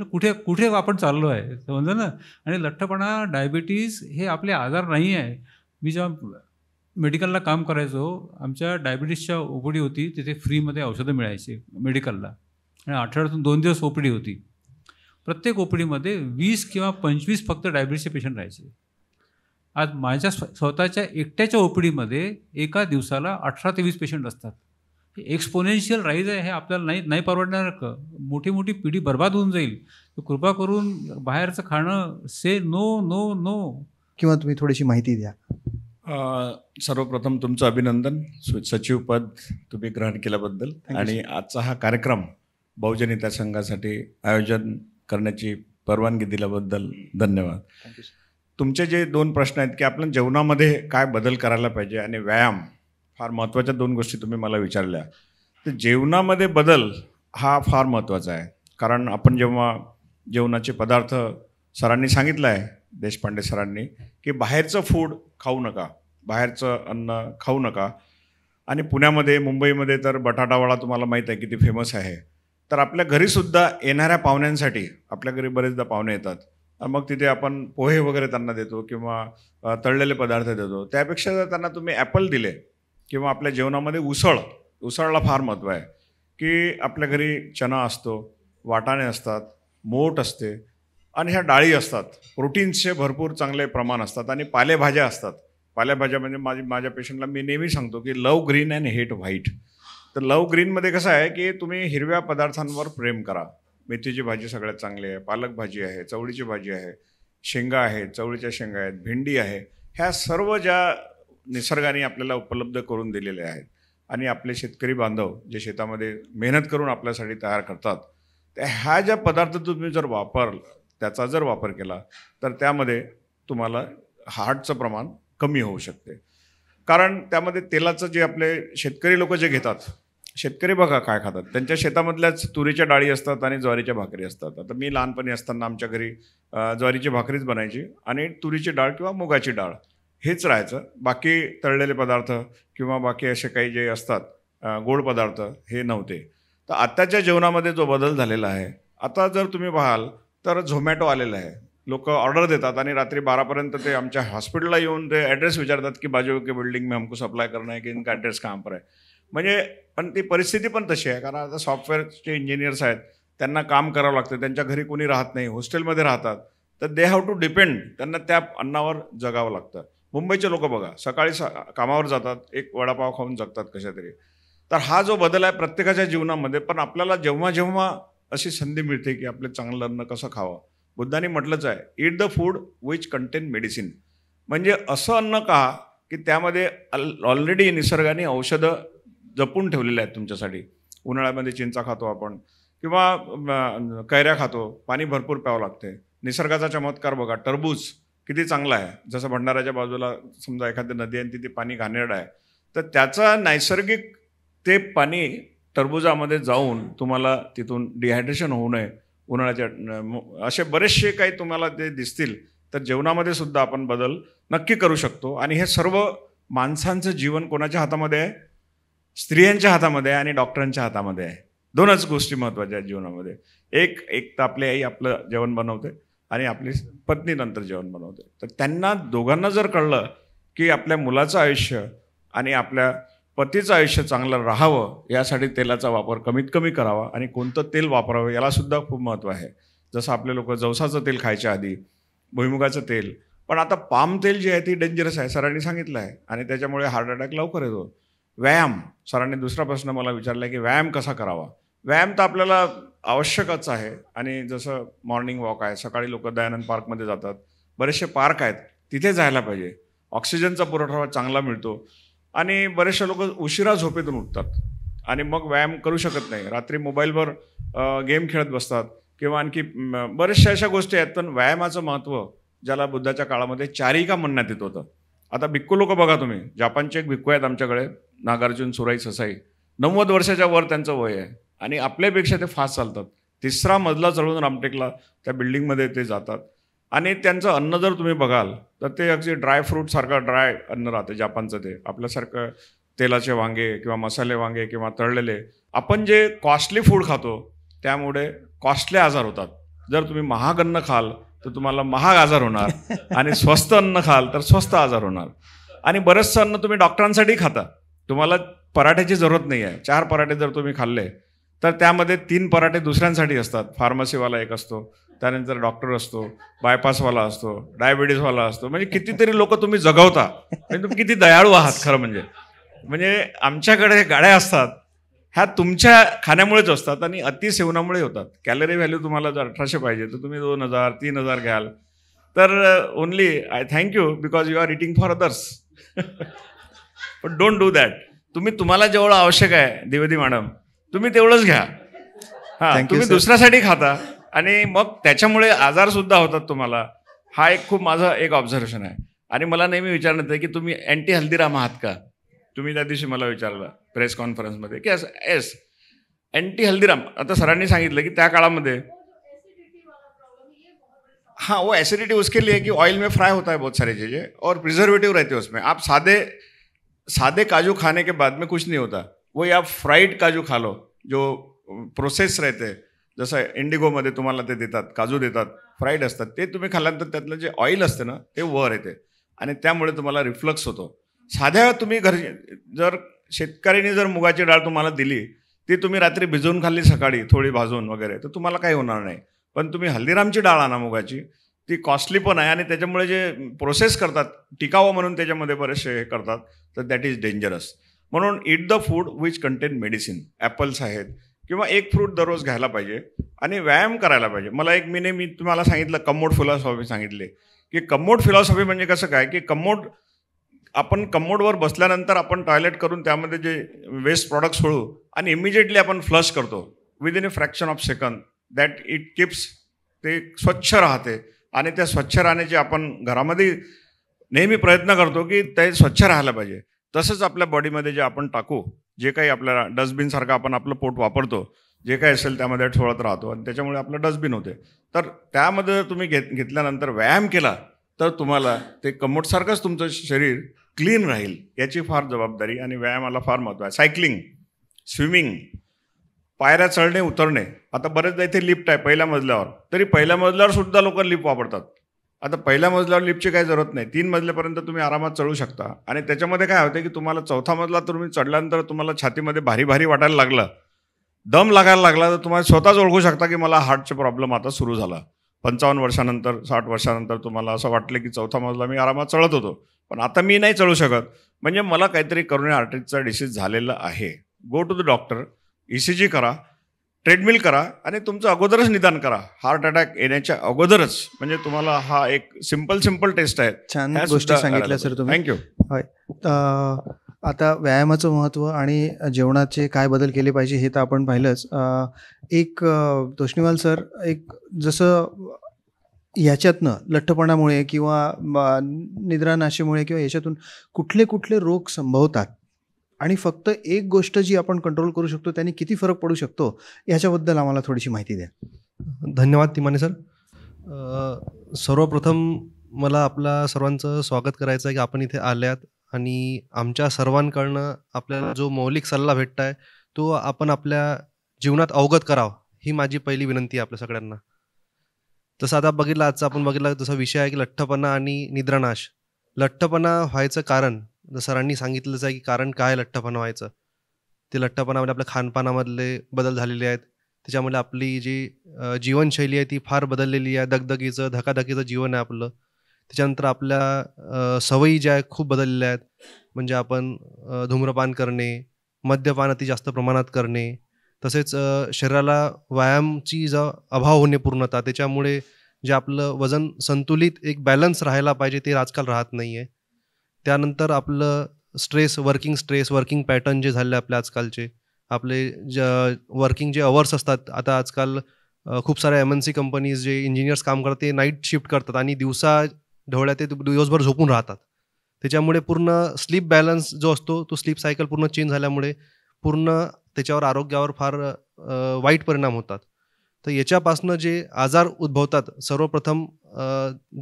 कुठे कुठे आपण चाललो आहे, समजलं ना. आणि लठ्ठपणा, डायबिटीज हे आपले आजार नाही आहे. मी जेव्हा मेडिकलला काम करायचो, आमच्या डायबिटीसच्या ओपीडी होती, तिथे फ्रीमध्ये औषधं मिळायची मेडिकलला, आणि आठवड्यातून 2 दिवस ओपीडी होती. प्रत्येक ओपीडीमध्ये 20 किंवा 25 फक्त डायबिटीसचे पेशंट राहायचे. आज माझ्या स्वतःच्या एकट्याच्या ओपीडीमध्ये एका दिवसाला 18 ते 20 पेशंट असतात. एक्सपोनेन्शियल राईज आहे, हे आपल्याला नाही परवडणार. मोठी मोठी पिढी बर्बाद होऊन जाईल. कृपा करून बाहेरचं खाणं, से नो नो नो.
किंवा तुम्ही थोडीशी माहिती द्या.
सर्वप्रथम तुमचं अभिनंदन सचिव पद तुम्ही ग्रहण केल्याबद्दल, आणि आजचा हा कार्यक्रम बहुजन हित संघासाठी आयोजन करण्याची परवानगी दिल्याबद्दल धन्यवाद. तुमचे जे 2 प्रश्न आहेत की आपण जेवणामध्ये काय बदल करायला पाहिजे आणि व्यायाम, फार महत्त्वाच्या 2 गोष्टी तुम्ही मला विचारल्या. तर जेवणामध्ये बदल हा फार महत्त्वाचा आहे. कारण आपण जेव्हा जेवणाचे पदार्थ, सरांनी सांगितलं आहे, देशपांडे सरांनी, की बाहेरचं फूड खाऊ नका, बाहेरचं अन्न खाऊ नका. आणि पुण्यामध्ये, मुंबईमध्ये तर बटाटावडा तुम्हाला माहीत आहे किती फेमस आहे. तर आपल्या घरीसुद्धा येणाऱ्या पाहुण्यांसाठी, आपल्या घरी बरेचदा पाहुणे येतात, मग तिथे आपण पोहे वगैरे त्यांना देतो किंवा तळलेले पदार्थ देतो. त्यापेक्षा जर त्यांना तुम्ही ॲपल दिले किंवा आपल्या जेवणामध्ये उसळला फार महत्त्व आहे. की आपल्या घरी चणा असतो, वाटाणे असतात, मोठ असते, आणि ह्या डाळी असतात, प्रोटीन्सचे भरपूर चांगले प्रमाण असतात, आणि पालेभाज्या असतात. पालेभाज्या म्हणजे माझ्या पेशंटला मी नेहमी सांगतो की लव ग्रीन अँड हेट व्हाईट. तर लव ग्रीनमध्ये कसं आहे की तुम्ही हिरव्या पदार्थांवर प्रेम करा. मेथीची भाजी सगळ्यात चांगली आहे, पालक भाजी आहे, चवळीची भाजी आहे, शेंगा आहेत, चवळीच्या शेंगा आहेत, भेंडी आहे. ह्या सर्व ज्या निसर्गाने आपल्याला उपलब्ध करून दिलेल्या आहेत, आणि आपले शेतकरी बांधव जे शेतामध्ये मेहनत करून आपल्यासाठी तयार करतात, त्या ह्या ज्या पदार्थ तुम्ही जर त्याचा जर वापर केला तर त्यामध्ये तुम्हाला हार्टचं प्रमाण कमी होऊ शकते. कारण त्यामध्ये तेलाचं जे आपले शेतकरी लोक जे घेतात, शेतकरी बघा काय खातात, त्यांच्या शेतामधल्याच तुरीच्या डाळी असतात आणि ज्वारीच्या भाकरी असतात. आता मी लहानपणी असताना आमच्या घरी ज्वारीची भाकरीच बनायची आणि तुरीची डाळ किंवा मुगाची डाळ हेच राहायचं. बाकी तळलेले पदार्थ किंवा बाकी असे काही जे असतात गोड पदार्थ हे नव्हते. तर आत्ताच्या जेवणामध्ये जो बदल झालेला आहे, आता जर तुम्ही पाहाल तर झोमॅटो आलेलं आहे. लोक ऑर्डर देतात आणि रात्री 12पर्यंत ते आमच्या हॉस्पिटलला येऊन ते ॲड्रेस विचारतात की बाजू के बिल्डिंग में हमको सप्लाय करना है की इनका ॲड्रेस कहाँ पर आहे. म्हणजे पण ती परिस्थिती पण तशी आहे, कारण आता सॉफ्टवेअरचे इंजिनियर्स आहेत, त्यांना काम करावं लागतं, त्यांच्या घरी कोणी राहत नाही, हॉस्टेलमध्ये राहतात, तर दे हॅव टू डिपेंड, त्यांना त्या अन्नावर जगावं लागतं. मुंबईचे लोक बघा, सकाळी कामावर जातात, एक वडापाव खाऊन जगतात कशा तरी. तर हा जो बदल आहे प्रत्येकाच्या जीवनामध्ये, पण आपल्याला जेव्हा जेव्हा अशी संधी मिळते की आपलं चांगलं अन्न कसं खावं, बुद्धांनी म्हटलंच आहे, eat the food which contain medicine. म्हणजे असं अन्न का की त्यामध्ये ऑलरेडी निसर्गाने औषधं जपून ठेवलेले आहेत तुमच्यासाठी. उन्हाळ्यामध्ये चिंचा खातो आपण किंवा कैऱ्या खातो, पाणी भरपूर प्यावं लागते. निसर्गाचा चमत्कार बघा, टरबूज किती चांगला आहे. जसं भंडाऱ्याच्या बाजूला समजा एखादी नदी आहे, तिथे पाणी घाणेरडं आहे, तर त्याचा नैसर्गिक ते पाणी टरबुजामध्ये जाऊन तुम्हाला तिथून डिहायड्रेशन होऊ नये उन्हाळ्याच्या, असे बरेचसे काही तुम्हाला ते दिसतील. तर जेवणामध्ये सुद्धा आपण बदल नक्की करू शकतो. आणि हे सर्व माणसांचं जीवन कोणाच्या हातामध्ये आहे? स्त्रियांच्या हातामध्ये आहे आणि डॉक्टरांच्या हातामध्ये आहे. 2च गोष्टी महत्त्वाच्या आहेत जीवनामध्ये. एक तर आपली आई आपलं जेवण बनवते आणि आपली पत्नी नंतर जेवण बनवते. तर त्यांना दोघांना जर कळलं की आपल्या मुलाचं आयुष्य आणि आपल्या पतीचं आयुष्य चांगलं राहावं, यासाठी तेलाचा वापर कमीत कमी करावा आणि कोणतं तेल वापरावं यालासुद्धा खूप महत्त्व आहे. जसं आपले लोक जवसाचं तेल खायच्या आधी, भुईमुगाचं तेल, पण आता पाम तेल जे आहे ती डेंजरस आहे, सरांनी सांगितलं आहे, आणि त्याच्यामुळे हार्ट अटॅक लवकर येतो. व्यायाम, सरांनी दुसरा प्रश्न मला विचारला की व्यायाम कसा करावा. व्यायाम तर आपल्याला आवश्यकच आहे, आणि जसं मॉर्निंग वॉक आहे, सकाळी लोक दयानंद पार्कमध्ये जातात, बरेचसे पार्क आहेत, तिथे जायला पाहिजे. ऑक्सिजनचा पुरवठा चांगला मिळतो. आणि बरेचसे लोक उशिरा झोपेतून उठतात आणि मग व्यायाम करू शकत नाही, रात्री मोबाईलवर गेम खेळत बसतात किंवा आणखी बऱ्याचशा अशा गोष्टी आहेत. पण व्यायामाचं महत्त्व ज्याला बुद्धाच्या काळामध्ये चारिका म्हणण्यात येत होतं. आता भिक्खू लोक बघा तुम्ही, जापानचे एक भिक्खू आहेत आमच्याकडे, नागार्जुन सुराई ससाई, 90 वर्षाच्या वर त्यांचं वय आहे आणि आपल्यापेक्षा ते फास्ट चालतात. 3रा मजला चढून रामटेकला त्या बिल्डिंगमध्ये ते जातात आणि त्यांचं अन्न जर तुम्ही बघाल तर ते अगदी ड्रायफ्रूटसारखं ड्राय अन्न राहतं जापानचं. ते आपल्यासारखं तेलाचे वांगे किंवा मसाले वांगे किंवा तळलेले, आपण जे कॉस्टली फूड खातो त्यामुळे कॉस्टली आजार होतात. जर तुम्ही महाग अन्न खाल तर तुम्हाला महाग आजार होणार आणि स्वस्त अन्न खाल तर स्वस्त आजार होणार. आणि बरंचसं अन्न तुम्ही डॉक्टरांसाठी खाता, तुम्हाला पराठ्याची जरूरत नाही आहे. 4 पराठे जर तुम्ही खाल्ले तर त्यामध्ये 3 पराठे दुसऱ्यांसाठी असतात. फार्मसीवाला एक असतो, त्यानंतर डॉक्टर असतो, बायपासवाला असतो, डायबिटीसवाला असतो. म्हणजे कितीतरी लोक तुम्ही जगवता. म्हणजे तुम्ही किती दयाळू आहात खरं म्हणजे आमच्याकडे गाड्या असतात ह्या तुमच्या खाण्यामुळेच असतात आणि अतिसेवनामुळे होतात. कॅलरी व्हॅल्यू तुम्हाला जर 1800 पाहिजे तर तुम्ही 2000 3000 घ्याल. तर only I thank you because you are eating for others. पण डोंट डू दॅट. तुम्हाला जेवढं आवश्यक आहे द्विवेदी मॅडम तुम्ही तेवढंच घ्या. हां, तुम्ही दुसऱ्यासाठी खाता आणि मग त्याच्यामुळे आजार सुद्धा होतात तुम्हाला. हा एक खूप माझं एक ऑब्झर्वेशन आहे. आणि मला नेहमी विचारण्यात आहे की तुम्ही अँटी हल्दीराम आहात का? तुम्ही त्या दिवशी मला विचारलं प्रेस कॉन्फरन्समध्ये की एस अँटी हल्दीराम. आता सरांनी सांगितलं की त्या काळामध्ये हाँ वो एसिडिटी उसके लिए कि ऑयल में फ्राई होता है बहुत सारी चीज़ें और प्रिजर्वेटिव रहते हैं उसमें. आप सादे काजू खाने के बाद में कुछ नहीं होता. वही आप फ्राइड काजू खा लो जो प्रोसेस रहते, जसं इंडिगोमध्ये तुम्हाला ते देतात, काजू देतात, फ्राईड असतात. ते तुम्ही खाल्ल्यानंतर त्यातलं जे ऑइल असतं ना ते वर येते आणि त्यामुळे तुम्हाला रिफ्लक्स होतो. साध्या तुम्ही जर शेतकऱ्यांनी जर मुगाची डाळ तुम्हाला दिली ती तुम्ही रात्री भिजवून खाल्ली सकाळी थोडी भाजून वगैरे तर तुम्हाला काही होणार नाही. पण तुम्ही हल्दीरामची डाळ आणा मुगाची, ती कॉस्टली पण आहे आणि त्याच्यामुळे जे प्रोसेस करतात टिकावं म्हणून त्याच्यामध्ये बरेचसे हे करतात तर दॅट इज डेंजरस. म्हणून it the food which contain medicine. Apples आहेत किंवा एक फ्रूट दररोज घ्यायला पाहिजे आणि व्यायाम करायला पाहिजे. मला मी तुम्हाला सांगितलं कम्मोड फिलॉसॉफी सांगितले की कम्मोड फिलॉसॉफी म्हणजे कसं काय की आपण कम्मोडवर बसल्यानंतर आपण टॉयलेट करून त्यामध्ये जे वेस्ट प्रॉडक्ट सोडू आणि इमिजिएटली आपण फ्लश करतो within A fraction of second. That it keeps, ते स्वच्छ राहते आणि त्या स्वच्छ राहण्याचे आपण घरामध्ये नेहमी प्रयत्न करतो की ते स्वच्छ राहायला पाहिजे. तसंच आपल्या बॉडीमध्ये जे आपण टाकू, जे काही आपल्याला डस्टबिनसारखं आपण आपलं पोट वापरतो, जे काही असेल त्यामध्ये ठेवत राहतो आणि त्याच्यामुळे आपलं डस्टबिन होते. तर त्यामध्ये जर तुम्ही घेतल्यानंतर व्यायाम केला तर तुम्हाला ते कम्मोडसारखंच तुमचं शरीर क्लीन राहील. याची फार जबाबदारी आणि व्यायामाला फार महत्त्व आहे. सायकलिंग, स्विमिंग, पायऱ्या चढणे उतरणे. आता बरेचदा इथे लिफ्ट आहे पहिल्या मजल्यावर, तरी पहिल्या मजल्यावर सुद्धा लोक लिफ्ट वापरतात. आता पहिल्या मजल्यावर लिफ्टची काही जरूरत नाही, 3 मजल्यापर्यंत तुम्ही आरामात चढू शकता. आणि त्याच्यामध्ये काय होतं की तुम्हाला 4था मजला तुम्ही चढल्यानंतर तुम्हाला छातीमध्ये भारी भारी वाटायला लागलं, दम लागायला लागला तर तुम्हाला स्वतःच ओळखू शकता की मला हार्टचे प्रॉब्लेम आता सुरू झाला. 55 वर्षानंतर 60 वर्षानंतर तुम्हाला असं वाटलं की 4था मजला मी आरामात चढत होतो पण आता मी नाही चढू शकत, म्हणजे मला काहीतरी करोनरी आर्टरीचा डिसीज झालेला आहे. Go to the doctor, ECG करा, ट्रेडमिल करा आणि तुमचं अगोदरच निदान करा. हार्ट अटॅक येण्याच्या अगोदरच. म्हणजे तुम्हाला हा एक सिंपल टेस्ट आहे.
छान गोष्टी सांगितल्या सर तुम्ही.
थँक्यू.
होय, आता व्यायामाचं महत्त्व आणि जेवणाचे काय बदल केले पाहिजे हे तर आपण पाहिलंच. एक तोष्णीवाल सर, एक जसं याच्यातनं लठ्ठपणामुळे किंवा निद्रानाशीमुळे किंवा याच्यातून कुठले कुठले रोग संभवतात आणि फक्त एक गोष्ट जी आपण कंट्रोल करू शकतो त्याने किती फरक पडू शकतो याच्याबद्दल आम्हाला थोडीशी माहिती द्या.
धन्यवाद तिमाने सर. सर्वप्रथम मला आपला सर्वांचं स्वागत करायचं आहे की आपण इथे आल्यात आणि आमच्या सर्वांकडनं आपल्याला जो मौलिक सल्ला भेटत आहे तो आपण आपल्या जीवनात अवगत करावा, ही माझी पहिली विनंती आहे आपल्या सगळ्यांना. तसं आता आजचा आपण बघितला जसा विषय आहे की लठ्ठपणा आणि निद्रानाश. लठ्ठपणा व्हायचं कारण सरांनी सांगितलंच आहे की कारण काय लठ्ठपणा व्हायचं. ते लठ्ठपणामध्ये आपल्या खानपानामधले बदल झालेले आहेत, त्याच्यामुळे आपली जी जीवनशैली आहे ती फार बदललेली आहे. दगदगीचं धकाधकीचं जीवन आहे आपलं. त्याच्यानंतर आपल्या सवयी ज्या आहेत खूप बदललेल्या आहेत. म्हणजे आपण धूम्रपान करणे, मद्यपान अति जास्त प्रमाणात करणे, तसेच शरीराला व्यायामची जो अभाव होणे पूर्णतः, त्याच्यामुळे जे आपलं वजन संतुलित एक बॅलन्स राहायला पाहिजे ते आजकाल राहत नाही आहे. त्यानंतर आपलं वर्किंग पॅटर्न जे झाले आपले आजकालचे, आपले वर्किंग जे अवर्स असतात, आता आजकाल खूप साऱ्या MNC कंपनीज जे इंजिनियर्स काम करतात ते नाईट शिफ्ट करतात आणि ढवळ्या ते दिवसभर झोपून राहतात. त्याच्यामुळे पूर्ण स्लीप बॅलन्स जो असतो तो स्लीप सायकल पूर्ण चेंज झाल्यामुळे पूर्ण त्याच्यावर आरोग्यावर फार वाईट परिणाम होतात. तर याच्यापासून जे आजार उद्भवतात सर्वप्रथम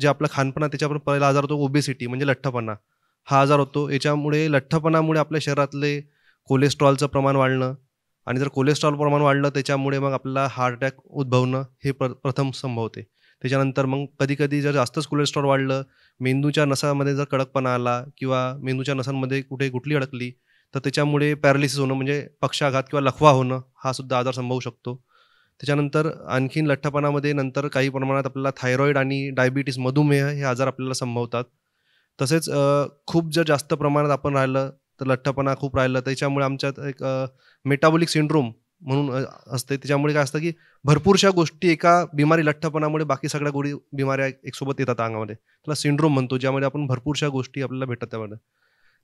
जे आपलं खानपणा त्याच्यावर पहिला आजार होतो ओबेसिटी म्हणजे लठ्ठपणा. हा आजार होतो. याच्यामुळे लठ्ठपणामुळे आपल्या शरीरातले कोलेस्ट्रॉलचं प्रमाण वाढणं आणि जर कोलेस्ट्रॉल प्रमाण वाढलं त्याच्यामुळे मग आपल्याला हार्ट अटॅक उद्भवणं हे प्रथम संभवते. त्याच्यानंतर मग कधी जर जास्तच कोलेस्ट्रॉल वाढलं, मेंदूच्या नसामध्ये जर कडकपणा आला किंवा मेंदूच्या नसांमध्ये कुठे गुठली अडकली तर त्याच्यामुळे पॅरालिसिस होणं म्हणजे पक्षाघात किंवा लकवा होणं हा सुद्धा आजार संभवू शकतो. त्याच्यानंतर आणखीन लठ्ठपणामध्ये नंतर काही प्रमाणात आपल्याला थायरॉईड आणि डायबिटीस मधुमेह हे आजार आपल्याला संभवतात. तसेच खूप जर जास्त प्रमाणात आपण राहिलं तर लठ्ठपणा खूप राहिलं त्याच्यामुळे आमच्यात एक मेटाबॉलिक सिंड्रोम म्हणून असते. त्याच्यामुळे काय असतं की भरपूरशा गोष्टी एका बिमारी लठ्ठपणामुळे बाकी सगळ्या बिमाऱ्या एक सोबत येतात अंगामध्ये. त्याला सिंड्रोम म्हणतो, ज्यामध्ये आपण भरपूरशा गोष्टी आपल्याला भेटतात त्यामध्ये.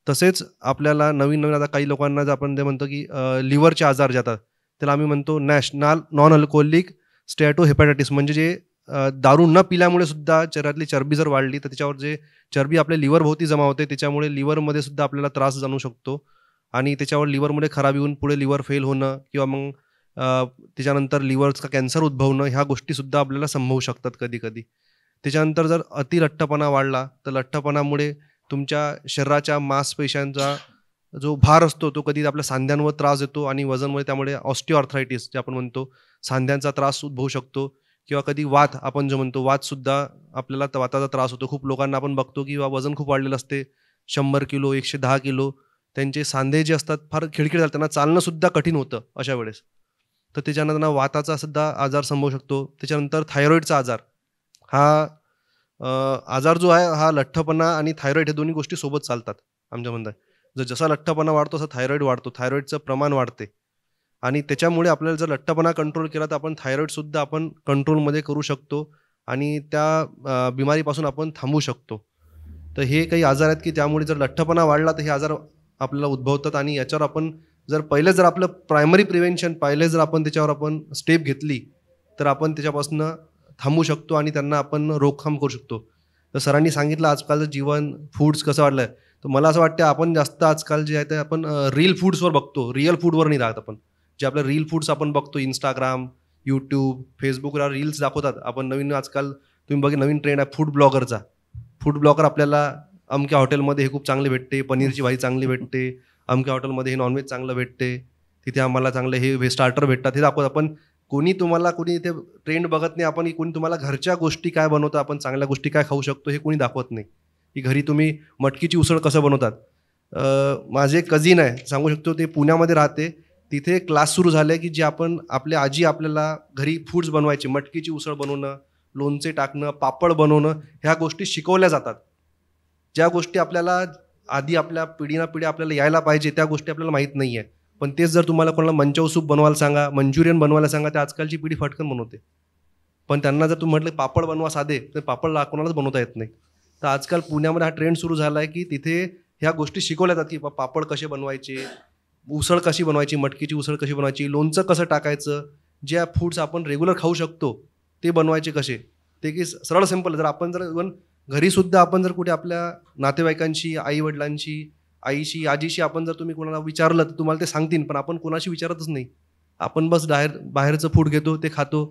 तसेच आपल्याला नवीन आता काही लोकांना जर आपण ते म्हणतो की लिव्हरचे आजार जे येतात त्याला आम्ही म्हणतो नॉन अल्कोहोलिक स्टेटोहेपॅटायटिस, म्हणजे जे दारू न पिल्यामुळे सुद्धा शरीरातली चरबी जर वाढली तर त्याच्यावर जे चरबी आपल्या लिव्हरभोवती जमा होते त्याच्यामुळे लिव्हरमध्ये सुद्धा आपल्याला त्रास जाणवू शकतो आणि त्याच्यावर लिव्हरमध्ये खराब येऊन पुढे लिव्हर फेल होणं किंवा मग त्याच्यानंतर लिव्हरचा कॅन्सर उद्भवणं ह्या गोष्टीसुद्धा आपल्याला संभवू शकतात कधी कधी. त्याच्यानंतर जर अति लठ्ठपणा वाढला तर लठ्ठपणामुळे तुमच्या शरीराच्या मांसपेशांचा जो भार असतो तो कधी आपल्या सांध्यांवर त्रास देतो आणि वजनमुळे त्यामुळे ऑस्टिओआर्थरायटिस जे आपण म्हणतो सांध्यांचा त्रास उद्भवू शकतो किंवा कधी वात आपण जो म्हणतो वातसुद्धा आपल्याला वाताचा त्रास होतो. खूप लोकांना आपण बघतो की वजन खूप वाढलेलं असते, 100 किलो 110 किलो, त्यांचे सांधे जे असतात फार खिळखिळ झाले, त्यांना चालणंसुद्धा कठीण होतं अशा वेळेस. तर त्याच्यानंतर त्यांना वाताचा सुद्धा आजार संभवू शकतो. त्याच्यानंतर थायरॉईडचा आजार, हा आजार जो आहे हा लठ्ठपणा आणि थायरॉईड हे दोन्ही गोष्टी सोबत चालतात आमच्या म्हणतात. जसा लठ्ठपणा वाढतो तसा थायरॉईड वाढतो, थायरॉईडचं प्रमाण वाढते आणि त्याच्यामुळे आपल्याला जर लठ्ठपणा कंट्रोल केला तर आपण थायरॉईडसुद्धा आपण कंट्रोलमध्ये करू शकतो आणि त्या बिमारीपासून आपण थांबू शकतो. तर हे काही आजार आहेत की त्यामुळे जर लठ्ठपणा वाढला तर हे आजार आपल्याला उद्भवतात आणि याच्यावर आपण जर आपलं प्रायमरी प्रिव्हेन्शन जर आपण त्याच्यावर आपण स्टेप घेतली तर आपण त्याच्यापासून थांबू शकतो आणि त्यांना आपण रोकथाम करू शकतो. तर सरांनी सांगितलं आजकालचं जीवन फूड्स कसं वाढलं आहे, तर मला असं वाटतं आपण जास्त आजकाल जे आहे ते आपण रील फूड्सवर बघतो, रिअल फूडवर नाही राहत. आपण जे आपलं रील फूड्स आपण बघतो इंस्टाग्राम, यूट्यूब, फेसबुकला रील्स दाखवतात. आपण नवीन आजकाल तुम्ही नवीन ट्रेंड आहे फूड ब्लॉगरचा. फूड ब्लॉगर आपल्याला अमक्या हॉटेलमध्ये हे खूप चांगले भेटते, पनीरची भाजी चांगली भेटते, अमक्या हॉटेलमध्ये हे नॉनव्हेज चांगलं भेटते, तिथे आम्हाला चांगले हे स्टार्टर भेटतात, हे दाखवतात. आपण कोणी इथे ट्रेंड बघत नाही. आपण कोणी तुम्हाला घरच्या गोष्टी काय बनवतं, आपण चांगल्या गोष्टी काय खाऊ शकतो हे कोणी दाखवत नाही. की घरी तुम्ही मटकीची उसळ कसं बनवतात. माझे एक कझिन आहे, सांगू शकतो, ते पुण्यामध्ये राहते. तिथे क्लास सुरू झाले की जे आपल्या आजी आपल्याला घरी फूड्स बनवायचे, मटकीची उसळ बनवणं, लोणचे टाकणं, पापड बनवणं, ह्या गोष्टी शिकवल्या जातात. ज्या गोष्टी आपल्याला आधी आपल्या पिढीना पिढी आपल्याला यायला पाहिजे त्या गोष्टी आपल्याला माहीत नाही आहे. पण तेच जर तुम्हाला कोणाला मंचाऊ सूप बनवायला सांगा, मंचुरियन बनवायला सांगा, तर आजकालची पिढी फटकन बनवते. पण त्यांना जर तुम्ही म्हटलं पापड बनवा साधे, तर पापड कोणालाच बनवता येत नाही. तर आजकाल पुण्यामध्ये हा ट्रेंड सुरू झाला आहे की तिथे ह्या गोष्टी शिकवल्या जातात की पापड कसे बनवायचे, उसळ कशी बनवायची, मटकीची उसळ कशी बनवायची, लोणचं कसं टाकायचं, ज्या फूड्स आपण रेग्युलर खाऊ शकतो ते बनवायचे कसे, ते की सरळ सिंपल. जर आपण इव्हन घरीसुद्धा आपण जर कुठे आपल्या नातेवाईकांशी, आईवडिलांशी, आईशी, आजीशी आपण जर तुम्ही कोणाला विचारलं तर तुम्हाला ते सांगतील, पण आपण कोणाशी विचारतच नाही. आपण बस बाहेरचं फूड घेतो, ते खातो.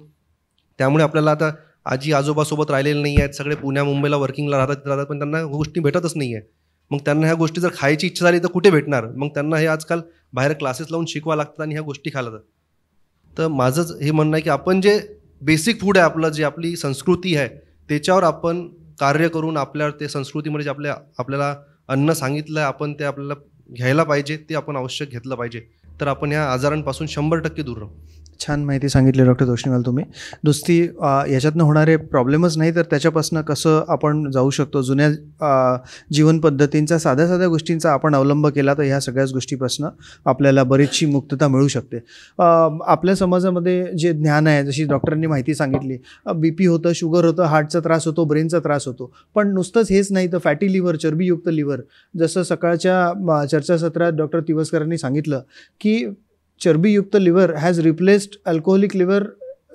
त्यामुळे आपल्याला आता आजी आजोबासोबत राहिलेले नाही आहेत, सगळे पुण्या मुंबईला वर्किंगला राहतात, पण त्यांना गोष्टी भेटतच नाही आहे. मग त्यांना ह्या गोष्टी जर खायची इच्छा झाली तर कुठे भेटणार. मग त्यांना हे आजकाल बाहेर क्लासेस लावून शिकवा लागतात आणि ह्या गोष्टी खायला जातात. तर माझंच हे म्हणणं आहे की आपण जे बेसिक फूड आहे आपलं, जे आपली संस्कृती आहे त्याच्यावर आपण कार्य करून आपल्या ते संस्कृतीमध्ये जे आपल्याला अन्न सांगितलं आहे आपण ते आपल्याला घ्यायला पाहिजे, ते आपण आवश्यक घेतलं पाहिजे. तर आपण ह्या आजारांपासून 100% दूर राहू.
छान माहिती सांगितली डॉक्टर तोष्णीवाल तुम्ही. नुसती याच्यातनं होणारे प्रॉब्लेमच नाही तर त्याच्यापासून कसं आपण जाऊ शकतो. जुन्या जीवन पद्धतींचा, साध्या साध्या गोष्टींचा आपण अवलंब केला तर ह्या सगळ्याच गोष्टीपासून आपल्याला बरीचशी मुक्तता मिळू शकते. आपल्या समाजामध्ये जे ज्ञान आहे, जशी डॉक्टरांनी माहिती सांगितली, BP होतं, शुगर होतं, हार्टचा त्रास होतो, ब्रेनचा त्रास होतो. पण नुसतंच हेच नाही तर फॅटी लिव्हर, चरबीयुक्त लिव्हर, जसं सकाळच्या चर्चासत्रात डॉक्टर तिवस्करांनी सांगितलं की चरबीयुक्त liver has replaced alcoholic liver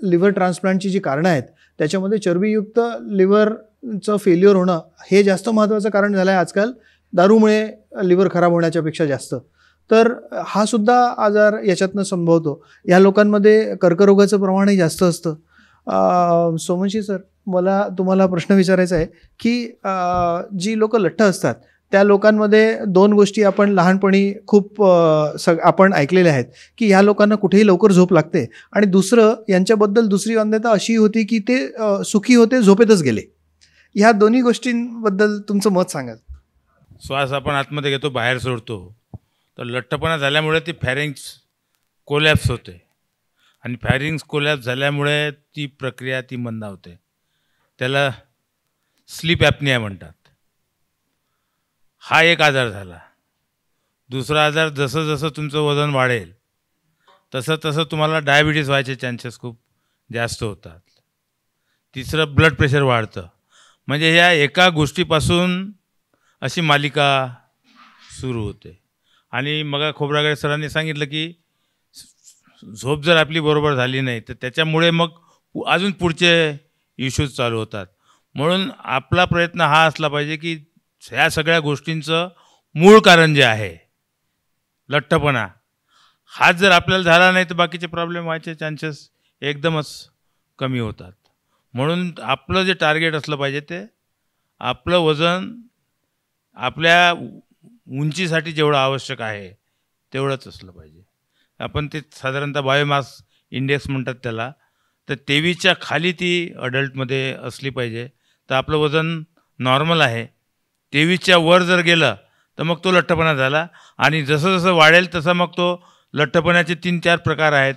liver ट्रान्सप्लांटची जी कारणं आहेत त्याच्यामध्ये चरबीयुक्त लिव्हरचं फेल्युअर होणं हे जास्त महत्त्वाचं कारण झालं आहे आजकाल, दारूमुळे लिव्हर खराब होण्याच्या पेक्षा जास्त. तर हा सुद्धा आजार याच्यातनं संभवतो. या लोकांमध्ये कर्करोगाचं प्रमाणही जास्त असतं. सोमनशी सर, मला तुम्हाला प्रश्न विचारायचा आहे की जी लोक लठ्ठ असतात त्या लोकांमध्ये 2 गोष्टी आपण लहानपणी खूप आपण ऐकलेल्या आहेत की ह्या लोकांना कुठेही लवकर झोप लागते, आणि दुसरं यांच्याबद्दल दुसरी मान्यता अशी होती की ते सुखी होते, झोपेतच गेले. ह्या दोन्ही गोष्टींबद्दल तुमचं मत सांगा.
श्वास आपण आतमध्ये घेतो, बाहेर सोडतो, तर लठ्ठपणा झाल्यामुळे ती फॅरिंग्स कोलॅप्स होते, आणि फॅरिंग्स कोलॅप्स झाल्यामुळे ती प्रक्रिया ती मंदावते. त्याला स्लीप ॲपनिया म्हणतात. हा एक आजार झाला. दुसरा आजार, जसं जसं तुमचं वजन वाढेल तसं तसं तुम्हाला डायबिटीज व्हायचे चान्सेस खूप जास्त होतात. तिसरं, ब्लड प्रेशर वाढतं. म्हणजे ह्या एका गोष्टीपासून अशी मालिका सुरू होते. आणि मग खोब्रागडे सरांनी सांगितलं की झोप जर आपली बरोबर झाली नाही तर त्याच्यामुळे मग अजून पुढचे इश्यूज चालू होतात. म्हणून आपला प्रयत्न हा असला पाहिजे की ह्या सगळ्या गोष्टींचं मूळ कारण जे आहे लठ्ठपणा, हाच जर आपल्याला झाला नाही तर बाकीचे प्रॉब्लेम व्हायचे चान्सेस एकदमच कमी होतात. म्हणून आपलं जे टार्गेट असलं पाहिजे ते आपलं वजन आपल्या उंचीसाठी जेवढं आवश्यक आहे तेवढंच असलं पाहिजे. आपण ते साधारणतः बायोमास इंडेक्स म्हणतात त्याला, तर 23च्या खाली ती अडल्टमध्ये असली पाहिजे, तर आपलं वजन नॉर्मल आहे. 23च्या वर जर गेलं तर मग तो लठ्ठपणा झाला. आणि जसं जसं वाढेल तसं मग तो लठ्ठपणाचे 3-4 प्रकार आहेत.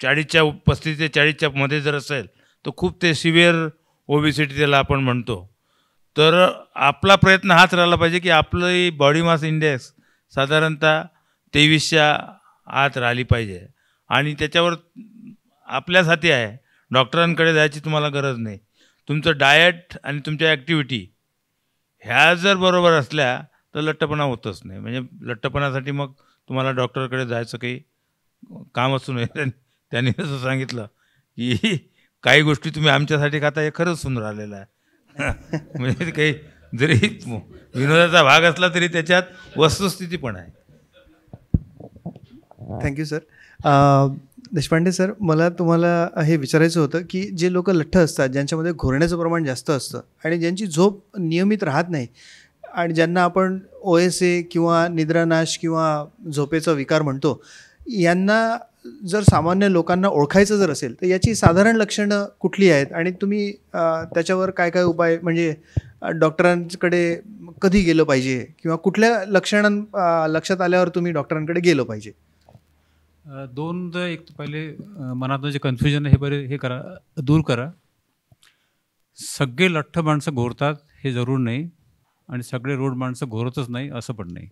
35 ते 40च्या मध्ये जर असेल तर खूप ते सिव्हिअर ओबिसिटी त्याला आपण म्हणतो. तर आपला प्रयत्न हाच राहिला पाहिजे की आपलं बॉडी मास इंडेक्स साधारणतः 23च्या आत राहिली पाहिजे. आणि त्याच्यावर आपल्याच हाती आहे, डॉक्टरांकडे जायची तुम्हाला गरज नाही. तुमचं डाएट आणि तुमच्या ॲक्टिव्हिटी ह्या जर बरोबर असल्या तर लठ्ठपणा होतच नाही. म्हणजे लठ्ठपणासाठी मग तुम्हाला डॉक्टरकडे जायचं काही काम असू नये. त्यांनी असं सांगितलं की काही गोष्टी तुम्ही आमच्यासाठी खाता हे खरंच सुंदर आलेलं आहे. म्हणजे काही जरी विनोदाचा भाग असला तरी त्याच्यात वस्तुस्थिती पण आहे.
Thank you sir. देशपांडे सर, मला तुम्हाला हे विचारायचं होतं की जे लोक लठ्ठ असतात, ज्यांच्यामध्ये घोरण्याचं प्रमाण जास्त असतं आणि ज्यांची झोप नियमित राहत नाही, आणि ज्यांना आपण OSA किंवा निद्रानाश किंवा झोपेचा विकार म्हणतो, यांना जर सामान्य लोकांना ओळखायचं जर असेल तर याची साधारण लक्षणं कुठली आहेत, आणि तुम्ही त्याच्यावर काय काय उपाय, म्हणजे डॉक्टरांकडे कधी गेलं पाहिजे किंवा कुठल्या लक्षात आल्यावर तुम्ही डॉक्टरांकडे गेलं पाहिजे?
दोन एक पहिले मनातलं जे कन्फ्युजन आहे हे करा, दूर करा. सगळे लठ्ठ माणसं घोरतात हे जरूर नाही, आणि सगळे रोड माणसं घोरतच नाही असं पण नाही,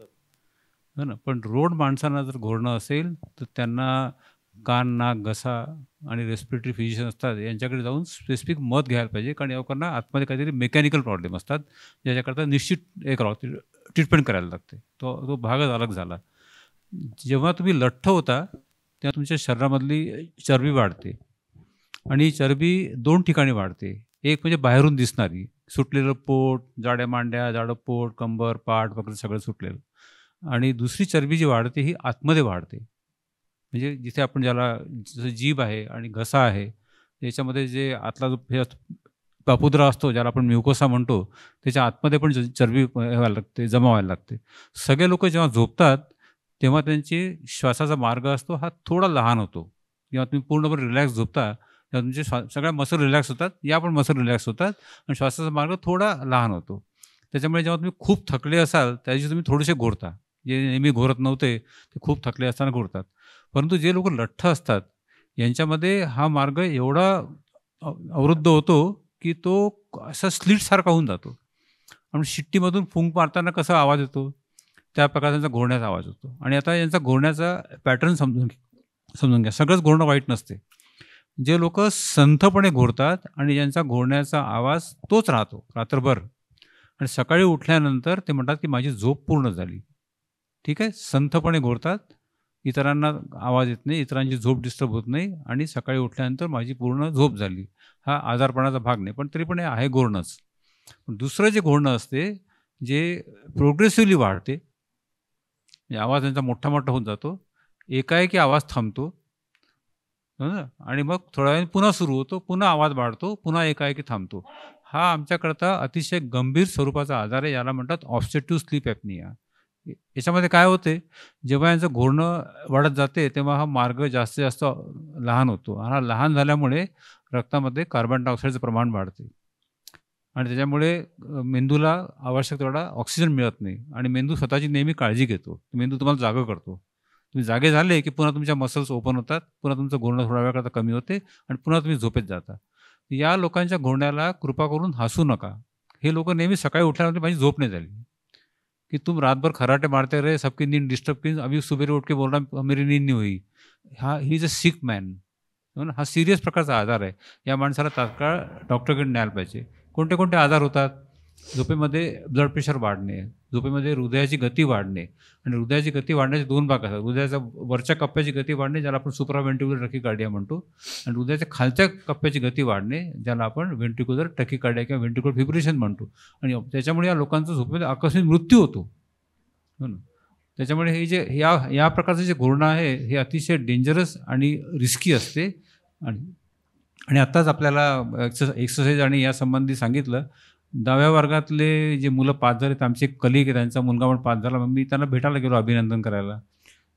हो ना. पण रोड माणसांना जर घोरणं असेल तर त्यांना कान, नाक, घसा आणि रेस्पिरेटरी फिजिशियन असतात यांच्याकडे जाऊन स्पेसिफिक मत घ्यायला पाहिजे. कारण या लोकांना आतमध्ये काहीतरी मेकॅनिकल प्रॉब्लेम असतात ज्याच्याकरता निश्चित एक ट्रीटमेंट करायला लागते. तो भागच अलग झाला. जेव्हा तुम्ही लठ्ठ होता तेव्हा तुमच्या शरीरामधली चरबी वाढते, आणि चरबी 2 ठिकाणी वाढते. एक म्हणजे बाहेरून दिसणारी, सुटलेलं पोट, जाड्या मांड्या, जाडं पोट, कंबर, पाठ वगैरे सगळं सुटलेलं. आणि दुसरी चरबी जी वाढते ही आतमध्ये वाढते. म्हणजे जिथे आपण ज्याला जसं जीभ आहे आणि घसा आहे याच्यामध्ये जे आतला जो हे पापुद्रा असतो ज्याला आपण म्युकोसा म्हणतो, त्याच्या आतमध्ये पण चरबी व्हायला लागते, जमा व्हायला लागते. सगळे लोक जेव्हा झोपतात तेव्हा त्यांचे श्वासाचा मार्ग असतो हा थोडा लहान होतो. जेव्हा तुम्ही पूर्णपणे रिलॅक्स झोपता तेव्हा तुमचे सगळ्या मसल रिलॅक्स होतात, या पण मसल रिलॅक्स होतात, आणि श्वासाचा मार्ग थोडा लहान होतो. त्याच्यामुळे जेव्हा तुम्ही खूप थकले असाल त्या दिवशी तुम्ही थोडेसे घोरता. जे नेहमी घोरत नव्हते ते खूप थकले असताना घोरतात. परंतु जे लोक लठ्ठ असतात यांच्यामध्ये हा मार्ग एवढा अवरुद्ध होतो की तो असा स्लिटसारखा होऊन जातो. आणि शिट्टीमधून फुंक मारताना कसा आवाज येतो त्या प्रकारे त्यांचा घोरण्याचा आवाज होतो. आणि आता यांचा घोरण्याचा पॅटर्न समजून घ्या. सगळंच घोरणं वाईट नसते. जे लोक संथपणे घोरतात आणि ज्यांचा घोरण्याचा आवाज तोच राहतो रात्रभर, आणि सकाळी उठल्यानंतर ते म्हणतात की माझी झोप पूर्ण झाली. ठीक आहे, संथपणे घोरतात, इतरांना आवाज येत नाही, इतरांची झोप डिस्टर्ब होत नाही आणि सकाळी उठल्यानंतर माझी पूर्ण झोप झाली. हा आजारपणाचा भाग नाही, पण तरी पण हे आहे घोरणंच. पण दुसरं जे घोरणं असते, जे प्रोग्रेसिव्हली वाढते, म्हणजे आवाज त्यांचा मोठा मोठा होऊन जातो, एकाएकी आवाज थांबतो, हो ना, आणि मग थोड्या वेळाने पुन्हा सुरू होतो, पुन्हा आवाज वाढतो, पुन्हा एकाएकी थांबतो. हा आमच्याकरता अतिशय गंभीर स्वरूपाचा आजार आहे, याला म्हणतात ऑब्स्ट्रक्टिव्ह स्लीप ॲपनिया. याच्यामध्ये काय होते, जेव्हा यांचं घोरणं वाढत जाते तेव्हा हा मार्ग जास्तीत जास्त लहान होतो. हा लहान झाल्यामुळे रक्तामध्ये कार्बन डायऑक्साईडचं प्रमाण वाढते आणि त्याच्यामुळे मेंदूला आवश्यक तेवढा ऑक्सिजन मिळत नाही आणि मेंदू स्वतःची नेहमी काळजी घेतो. मेंदू तुम्हाला जागं करतो. तुम्ही जागे झाले की पुन्हा तुमच्या मसल्स ओपन होतात, पुन्हा तुमचं घोरणं थोड्या वेळाकरता कमी होते आणि पुन्हा तुम्ही झोपेत जाता. या लोकांच्या घोरण्याला कृपा करून हसू नका. हे लोक नेहमी सकाळी उठल्यानंतर माझी झोप नाही झाली कि तुम रात भर खराटे मारते रहे, सबकी नींद डिस्टर्ब की, अभी सुबेरे उठ के बोल रहा मेरी नींद नहीं हुई. He is a six man. हा सिरियस प्रकारचा आजार आहे. या माणसाला तात्काळ डॉक्टरकडे न्यायला पाहिजे. कोणते कोणते आजार होतात? झोपेमध्ये ब्लड प्रेशर वाढणे, झोपेमध्ये हृदयाची गती वाढणे, आणि हृदयाची गती वाढण्याचे 2 भाग असतात. हृदयाच्या वरच्या कप्प्याची गती वाढणे, ज्याला आपण सुप्राव्हेंट्रिक्युलर टॅकीकार्डिया म्हणतो, आणि हृदयाच्या खालच्या कप्प्याची गती वाढणे, ज्याला आपण व्हेंट्रिक्युलर टॅकीकार्डिया किंवा व्हेंट्रिक्युलर फिब्रिलेशन म्हणतो. आणि त्याच्यामुळे या लोकांचा झोपेमध्ये आकस्मिक मृत्यू होतो, हो ना. त्याच्यामुळे हे जे या प्रकारचं जे घोरणं आहे हे अतिशय डेंजरस आणि रिस्की असते. आणि आत्ताच आपल्याला एक्सरसाइज आणि या संबंधी सांगितलं. 10व्या वर्गातले जे मुलं पास झाले, आमचे एक कलिग आहे, त्यांचा मुलगा पण पास झाला. मग मी त्यांना भेटायला गेलो अभिनंदन करायला.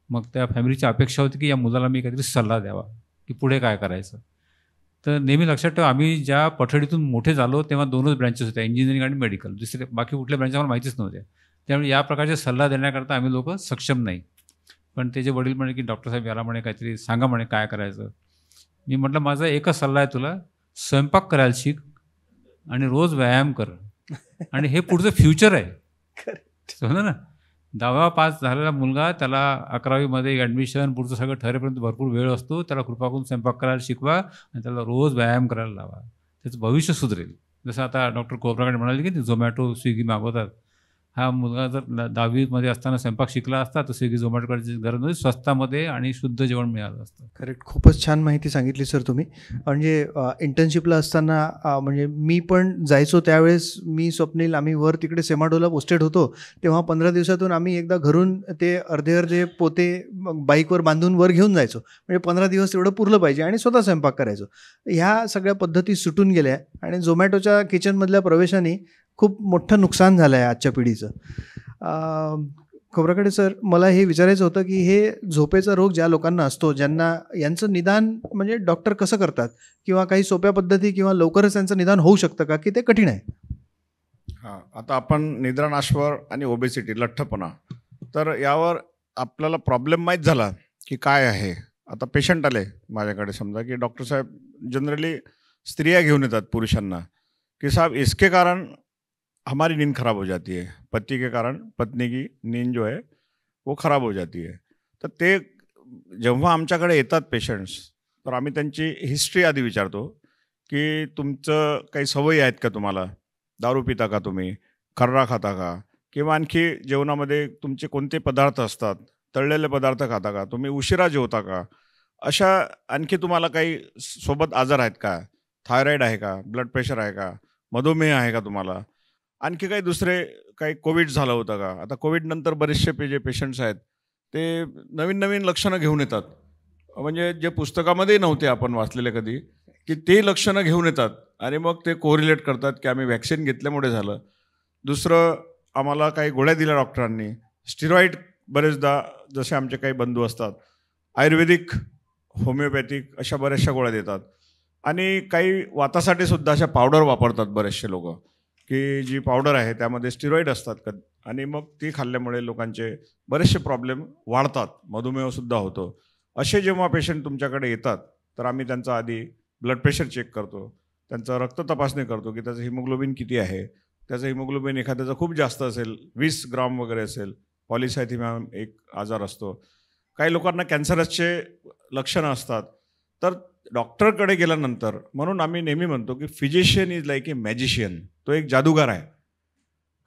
मग त्या फॅमिलीची अपेक्षा होती की या मुलाला मी काहीतरी सल्ला द्यावा की पुढे काय करायचं. तर नेहमी लक्षात ठेवा, आम्ही ज्या पठडीतून मोठे झालो तेव्हा 2च ब्रँचेस होत्या, इंजिनिअरिंग आणि मेडिकल. दुसरे बाकी कुठल्या ब्रँच आम्हाला माहितीच नव्हत्या. त्यामुळे या प्रकारचे सल्ला देण्याकरता आम्ही लोक सक्षम नाही. पण त्याचे वडील म्हणे की डॉक्टर साहेब याला म्हणे काहीतरी सांगा म्हणे काय करायचं. मी म्हटलं माझा एकच सल्ला आहे तुला, स्वयंपाक करायला शिक आणि रोज व्यायाम कर, आणि हे पुढचं फ्युचर आहे. समजा ना, 10वा पास झालेला मुलगा, त्याला 11वीमध्ये ॲडमिशन, पुढचं सगळं ठरेपर्यंत भरपूर वेळ असतो. त्याला कृपा करून स्वयंपाक करायला शिकवा आणि त्याला रोज व्यायाम करायला लावा. त्याचं भविष्य सुधरेल. जसं आता डॉक्टर कोपराकडे म्हणाले की ते झोमॅटो स्विगी मागवतात. हा मुलगा जर 10वीमध्ये असताना स्वयंपाक शिकला असता तर स्विगी झोमॅटोकडे गरज नव्हती, स्वस्तामध्ये आणि शुद्ध जेवण मिळालं असतं.
करेक्ट. खूपच छान माहिती सांगितली सर तुम्ही. म्हणजे इंटर्नशिपला असताना म्हणजे मी पण जायचो त्यावेळेस, मी स्वप्नील आम्ही वर तिकडे सेमाडोला पोस्टेड होतो. तेव्हा 15 दिवसातून आम्ही एकदा घरून ते अर्धे पोते बाईकवर बांधून वर घेऊन जायचो. म्हणजे 15 दिवस तेवढं पुरलं पाहिजे आणि स्वतः स्वयंपाक करायचो. ह्या सगळ्या पद्धती सुटून गेल्या आणि झोमॅटोच्या किचनमधल्या प्रवेशाने खूप मोठं नुकसान झालं आहे आजच्या पिढीचं. खोबरागडे सर, मला हे विचारायचं होतं की हे झोपेचा रोग ज्या लोकांना असतो, ज्यांना यांचं निदान म्हणजे डॉक्टर कसं करतात, किंवा काही सोप्या पद्धती किंवा लवकरच यांचं निदान होऊ शकतं का, की ते कठीण आहे?
हां, आता आपण निद्रानाशवर आणि ओबेसिटी, लठ्ठपणा, तर यावर आपल्याला प्रॉब्लेम माहीत झाला की काय आहे. आता पेशंट आले माझ्याकडे, समजा की डॉक्टर साहेब, जनरली स्त्रिया घेऊन येतात पुरुषांना कि साहब इसके कारण हमारी नींद खराब हो जाती है, पति के कारण पत्नी की नींद जो है वो खराब हो जाती है. तर ते जेव्हा आमच्याकडे येतात पेशंट्स, तर आम्ही त्यांची हिस्ट्री आधी विचारतो की तुमचं काही सवयी आहेत का, तुम्हाला दारू पिता का, तुम्ही खर्रा खाता का, किंवा आणखी जेवणामध्ये तुमचे कोणते पदार्थ असतात, तळलेले पदार्थ खाता का, तुम्ही उशिरा जेवता का, अशा आणखी तुम्हाला काही सोबत आजार आहेत का, थायरॉईड आहे का, ब्लड प्रेशर आहे का, मधुमेह आहे का तुम्हाला, आणखी काही दुसरे काही कोविड झालं होतं का. आता कोविडनंतर बरेचसे जे पेशंट्स आहेत ते नवीन नवीन लक्षणं घेऊन येतात, म्हणजे जे पुस्तकामध्ये नव्हते आपण वाचलेले कधी, की ते लक्षणं घेऊन येतात आणि मग ते कोरिलेट करतात की आम्ही वॅक्सिन घेतल्यामुळे झालं. दुसरं, आम्हाला काही गोळ्या दिल्या डॉक्टरांनी, स्टिरॉईड बरेचदा, जसे आमचे काही बंधू असतात, आयुर्वेदिक, होमिओपॅथिक अशा बऱ्याचशा गोळ्या देतात. आणि काही वातासाठी सुद्धा अशा पावडर वापरतात बरेचसे लोक, की जी पावडर आहे त्यामध्ये स्टिरॉईड असतात आणि मग ती खाल्ल्यामुळे लोकांचे बरेचसे प्रॉब्लेम वाढतात, मधुमेहसुद्धा होतो. असे जेव्हा पेशंट तुमच्याकडे येतात तर आम्ही त्यांचा आधी ब्लड प्रेशर चेक करतो, त्यांचं रक्त तपासणी करतो की त्याचं हिमोग्लोबिन किती आहे. त्याचं हिमोग्लोबिन एखाद्याचं खूप जास्त असेल, 20 ग्राम वगैरे असेल, पॉलिसायथिमिया एक आजार असतो. काही लोकांना कॅन्सरसचे लक्षणं असतात. तर डॉक्टरकडे गेल्यानंतर, म्हणून आम्ही नेहमी म्हणतो की physician is like A magician. तो एक जादूगार आहे,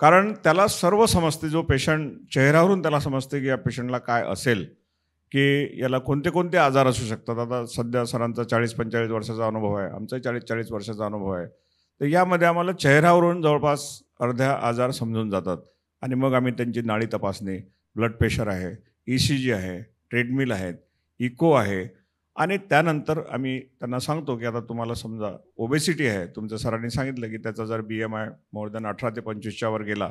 कारण त्याला सर्व समजते. जो पेशंट चेहऱ्यावरून त्याला समजते की या पेशंटला काय असेल, की याला कोणते कोणते आजार असू शकतात. आता सध्या सरांचा 40-45 वर्षाचा अनुभव आहे, आमचाही 40-40 वर्षाचा अनुभव आहे. तर यामध्ये आम्हाला चेहऱ्यावरून जवळपास अर्ध्या आजार समजून जातात आणि मग आम्ही त्यांची नाडी तपासणी, ब्लड प्रेशर आहे, ECG आहे, ट्रेडमिल आहेत, इको आहे आणि त्यानंतर आम्ही त्यांना सांगतो की आता तुम्हाला समजा ओबेसिटी आहे, तुमच्या सरांनी सांगितलं की त्याचा जर BMI मोर दॅन 18 ते 25च्या वर गेला,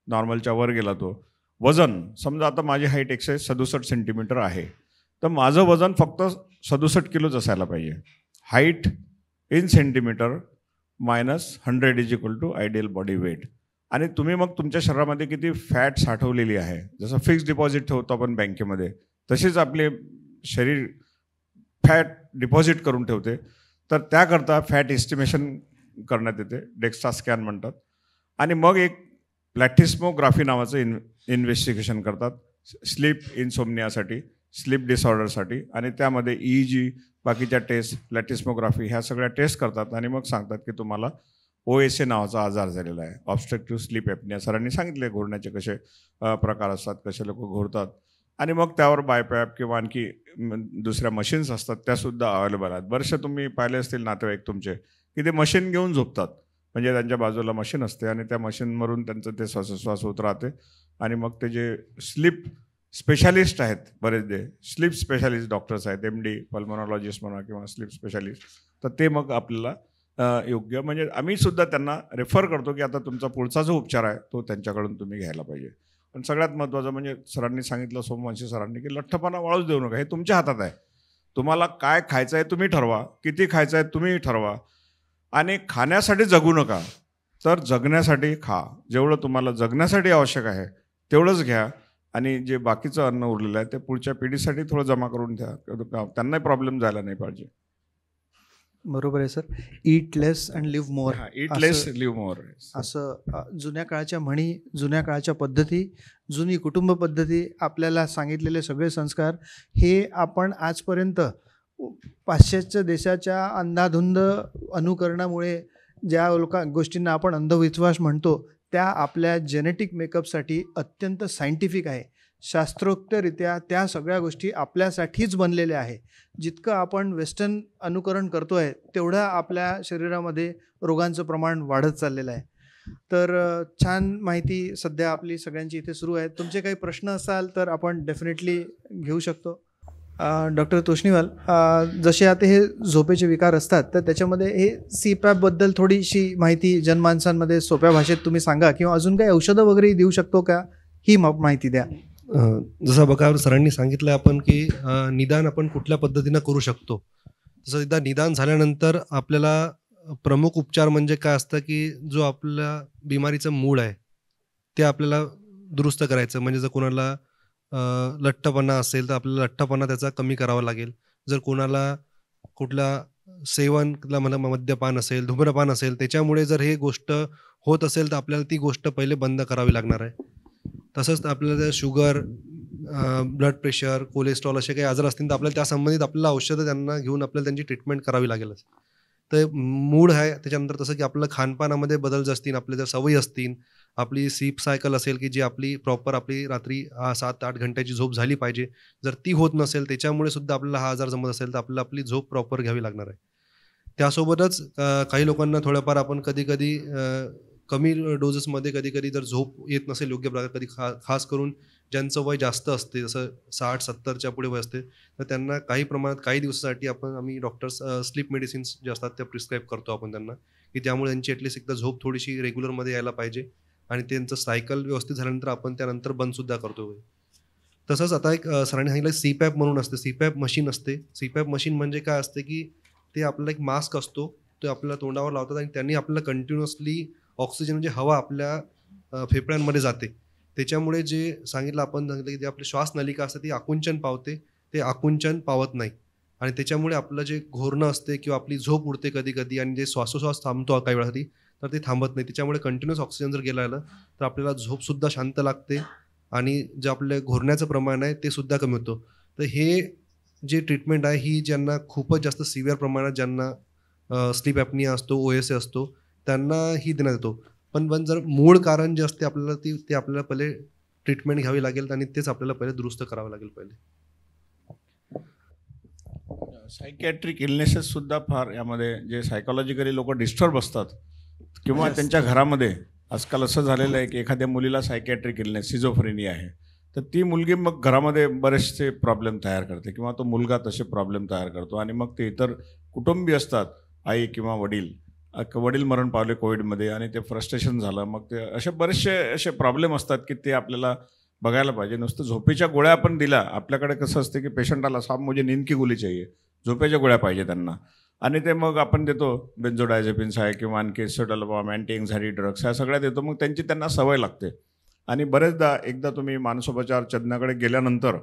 नॉर्मलच्या वर गेला तो. वजन समजा आता माझी हाईट 167 सेंटीमीटर आहे, तर माझं वजन फक्त 67 किलोच असायला पाहिजे. Height in centimeter -100 is equal to ideal body weight. आणि तुम्ही मग तुमच्या शरीरामध्ये किती फॅट साठवलेली आहे, जसं फिक्स्ड डिपॉझिट ठेवतो आपण बँकेमध्ये, तसेच आपले शरीर फॅट डिपॉझिट करून ठेवते. तर त्याकरता फॅट एस्टिमेशन करण्यात येते, डेक्स्ट्रा स्कॅन म्हणतात. आणि मग एक प्लॅटिस्मोग्राफी नावाचं इन्व्हेस्टिगेशन करतात स्लीप इन्सोमनियासाठी, स्लीप डिसऑर्डरसाठी. आणि त्यामध्ये EEG, बाकीच्या टेस्ट, प्लॅटिस्मोग्राफी ह्या सगळ्या टेस्ट करतात आणि मग सांगतात की तुम्हाला OSA नावाचा आजार झालेला आहे, ऑब्स्ट्रक्टिव्ह स्लीप ॲपनिया. सरांनी सांगितले घोरण्याचे कसे प्रकार असतात, कसे लोक घोरतात. आणि मग त्यावर बायपॅप किंवा आणखी दुसऱ्या मशीन्स असतात, त्यासुद्धा अवेलेबल आहेत. बरेचसे तुम्ही पाहिले असतील नातेवाईक तुमचे की ते मशीन घेऊन झोपतात, म्हणजे त्यांच्या बाजूला मशीन असते आणि त्या मशीनवरून त्यांचं ते श्वासोश्वास होत राहते. आणि मग ते जे स्लीप स्पेशालिस्ट आहेत, बरेचसे स्लीप स्पेशालिस्ट डॉक्टर्स आहेत, MD, पल्मोनॉलॉजिस्ट म्हणा किंवा स्लीप स्पेशालिस्ट, तर ते मग आपल्याला योग्य, म्हणजे आम्ही सुद्धा त्यांना रेफर करतो की आता तुमचा पुढचा जो उपचार आहे तो त्यांच्याकडून तुम्ही घ्यायला पाहिजे. पण सगळ्यात महत्त्वाचं म्हणजे सरांनी सांगितलं, सोमवंशी सरांनी, की लठ्ठपणा वाळूच देऊ नका. हे तुमच्या हातात आहे. तुम्हाला काय खायचं आहे तुम्ही ठरवा, किती खायचं आहे तुम्ही ठरवा. आणि खाण्यासाठी जगू नका, तर जगण्यासाठी खा. जेवढं तुम्हाला जगण्यासाठी आवश्यक आहे तेवढंच घ्या आणि जे बाकीचं अन्न उरलेलं आहे ते पुढच्या पिढीसाठी थोडं जमा करून द्या, त्यांनाही प्रॉब्लेम झाला नाही पाहिजे.
बरोबर आहे sir. Eat less and live more.
Eat less live more
असं जुन्या काळाच्या म्हणी, जुन्या काळाच्या पद्धती, जुनी कुटुंब पद्धती, आपल्याला सांगितलेले सगळे संस्कार हे आपण आजपर्यंत पाश्चात्य देशाच्या अंधाधुंद अनुकरणामुळे ज्या गोष्टींना आपण अंधविश्वास म्हणतो त्या आपल्या जेनेटिक मेकअपसाठी अत्यंत सायंटिफिक आहे. शास्त्रोक्तरित्या त्या सगळ्या गोष्टी आपल्यासाठीच बनलेल्या आहे. जितकं आपण वेस्टर्न अनुकरण करतो आहे तेवढं आपल्या शरीरामध्ये रोगांचं प्रमाण वाढत चाललेलं आहे. तर छान माहिती सध्या आपली सगळ्यांची इथे सुरू आहे. तुमचे काही प्रश्न असाल तर आपण डेफिनेटली घेऊ शकतो. डॉक्टर तोष्णीवाल, जसे आता हे झोपेचे विकार असतात तर त्याच्यामध्ये हे CPAP-बद्दल थोडीशी माहिती जनमानसांमध्ये सोप्या भाषेत तुम्ही सांगा, किंवा अजून काही औषधं वगैरे देऊ शकतो का, ही माहिती द्या.
जसं बघा सरांनी सांगितलं आपण की निदान आपण कुठल्या पद्धतीनं करू शकतो. तसं एकदा निदान झाल्यानंतर आपल्याला प्रमुख उपचार म्हणजे काय असतं की जो आपल्या बिमारीचं मूळ आहे ते आपल्याला दुरुस्त करायचं. म्हणजे जर कोणाला लठ्ठपणा असेल तर आपल्याला लठ्ठपणा त्याचा कमी करावा लागेल. जर कोणाला कुठला सेवन, मला मद्यपान असेल, धूम्रपान असेल, त्याच्यामुळे जर हे गोष्ट होत असेल तर आपल्याला ती गोष्ट पहिले बंद करावी लागणार आहे. तसंच आपल्याला शुगर, ब्लड प्रेशर, कोलेस्ट्रॉल असे काही आजार असतील तर आपल्याला त्या संबंधित आपल्याला औषधं त्यांना घेऊन आपल्याला त्यांची ट्रीटमेंट करावी लागेलच. तर मूळ आहे. त्याच्यानंतर तसं की आपलं खानपानामध्ये बदल जे असतील, आपल्या जर सवयी असतील, आपली स्लीप सायकल असेल की जी आपली प्रॉपर आपली रात्री 7-8 घंट्याची झोप झाली पाहिजे, जर ती होत नसेल त्याच्यामुळे सुद्धा आपल्याला हा आजार जमत असेल तर आपल्याला आपली झोप प्रॉपर घ्यावी लागणार आहे. त्यासोबतच काही लोकांना थोडंफार आपण कधी कधी कमी डोजेसमध्ये कधी कधी जर झोप येत नसेल योग्य प्रकारे, कधी खास करून ज्यांचं वय जास्त असते, जसं 60-70च्या पुढे वय असते, तर त्यांना काही प्रमाणात काही दिवसासाठी आम्ही डॉक्टर्स स्लीप मेडिसिन्स जे असतात त्या प्रिस्क्राईब करतो आपण त्यांना, की त्यामुळे त्यांची ॲटलिस्ट एकदा झोप थोडीशी रेग्युलरमध्ये यायला पाहिजे आणि त्यांचं सायकल व्यवस्थित झाल्यानंतर आपण त्यानंतर बंदसुद्धा करतो. तसंच आता एक सरांनी सांगितलं CPAP म्हणून असते, CPAP मशीन असते. CPAP मशीन म्हणजे काय असते की ते आपल्याला एक मास्क असतो, तो आपल्याला तोंडावर लावतात आणि त्यांनी आपल्याला कंटिन्युअसली ऑक्सिजन म्हणजे हवा आपल्या फेफड्यांमध्ये जाते. त्याच्यामुळे जे आपण सांगितलं की जे आपली श्वासनलिका असते ती आकुंचन पावते, ते आकुंचन पावत नाही आणि त्याच्यामुळे आपलं जे घोरणं असते किंवा आपली झोप उडते कधी कधी आणि जे श्वासोश्वास थांबतो काही वेळासाठी तर ते थांबत नाही. त्याच्यामुळे कंटिन्युअस ऑक्सिजन जर गेलं तर आपल्याला झोपसुद्धा शांत लागते आणि जे आपल्या घोरण्याचं प्रमाण आहे ते सुद्धा कमी होतं. तर हे जे ट्रीटमेंट आहे ही ज्यांना खूपच जास्त सिव्हिअर प्रमाणात ज्यांना स्लीप ॲपनिया असतो, OSA असतो, त्यांना ही देण्यात येतो. पण जर मूळ कारण जे असते आपल्याला ते आपल्याला पहिले ट्रीटमेंट घ्यावी लागेल आणि तेच आपल्याला पहिले दुरुस्त करावं लागेल पहिले.
सायकॅट्रिक इलनेसेससुद्धा फार यामध्ये जे सायकोलॉजिकली लोक डिस्टर्ब असतात किंवा त्यांच्या घरामध्ये आजकाल असं झालेलं आहे की एखाद्या मुलीला सायकॅट्रिक इलनेस सिझोफ्रेनिया आहे, तर ती मुलगी मग घरामध्ये बरेचसे प्रॉब्लेम तयार करते किंवा तो मुलगा तसे प्रॉब्लेम तयार करतो आणि मग ते इतर कुटुंबीय असतात, आई किंवा वडील मरण पावले कोविडमध्ये आणि ते फ्रस्ट्रेशन झालं, मग ते असे बरेचसे असे प्रॉब्लेम असतात की ते आपल्याला बघायला पाहिजे. नुसतं झोपेच्या गोळ्या आपण दिल्या, आपल्याकडे कसं असते की पेशंटाला साहब मुझे नींद की गोळी चाहिए, झोपेच्या गोळ्या पाहिजे त्यांना, आणि ते मग आपण देतो बेन्झोडायझेपिन्स आहे किंवा आणखी एसिटाडोलॉम, अँटी एन्झायटी ड्रग्स ह्या सगळ्या देतो. मग त्यांना सवय लागते आणि बरेचदा एकदा तुम्ही मानसोपचार तज्ज्ञाकडे गेल्यानंतर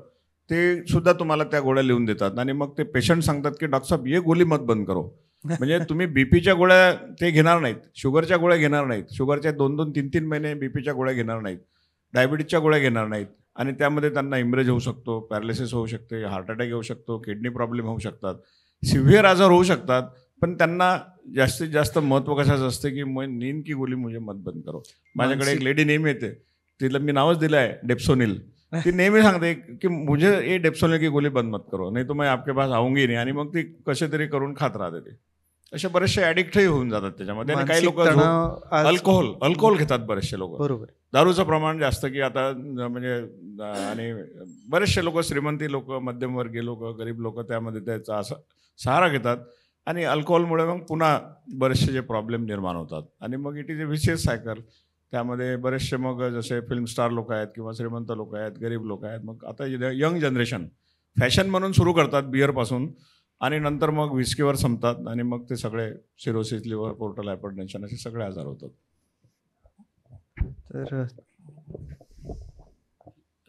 ते सुद्धा तुम्हाला त्या गोळ्या लिहून देतात आणि मग ते पेशंट सांगतात की डॉक्टर साहेब ये गोळी मत बंद करो. म्हणजे तुम्ही बीपीच्या गोळ्या ते घेणार नाहीत, शुगरच्या गोळ्या घेणार नाहीत, शुगरच्या 2-2, 3-3 महिने बीपीच्या गोळ्या घेणार नाहीत, डायबिटीजच्या गोळ्या घेणार नाहीत आणि त्यामध्ये त्यांना इम्रेज होऊ शकतो, पॅरालिसिस होऊ शकते, हार्ट अटॅक येऊ शकतो, किडनी प्रॉब्लेम होऊ शकतात, सिव्हिअर आजार होऊ शकतात. पण त्यांना जास्तीत जास्त महत्त्व कशाचं असते की नींद की गोळी मुझे मत बंद करो. माझ्याकडे एक लेडी नेहमी येते, तिला मी नावच दिलं आहे डेप्सोनिल. ती नेहमी सांगते की मुझे ये डेप्सोनिल की गोळी बंद मत करो, नाही तो मैं आपके पास आऊंगी नाही. आणि मग ती कसे तरी करून खात राहते. ते असे बरेचसे ॲडिक्टही होऊन जातात त्याच्यामध्ये. आणि काही लोक अल्कोहोल घेतात, बरेचसे लोक.
बरोबर.
दारूचं प्रमाण जास्त की आता म्हणजे आणि बरेचसे लोक, श्रीमंती लोक, मध्यमवर्गीय लोक, गरीब लोक त्यामध्ये त्याचा असा सहारा घेतात आणि अल्कोहोलमुळे मग पुन्हा बरेचसे जे प्रॉब्लेम निर्माण होतात आणि मग इट इज अ विशेष सायकल. त्यामध्ये बरेचसे मग जसे फिल्म स्टार लोक आहेत किंवा श्रीमंत लोक आहेत, गरीब लोक आहेत, मग आता यंग जनरेशन फॅशन म्हणून सुरू करतात बिअरपासून आणि नंतर मग विस्कीवर संपतात आणि मग ते सगळे सिरोसिस, लिव्हर, पोर्टल हायपरटेन्शन असे सगळे आजार होतात.
तर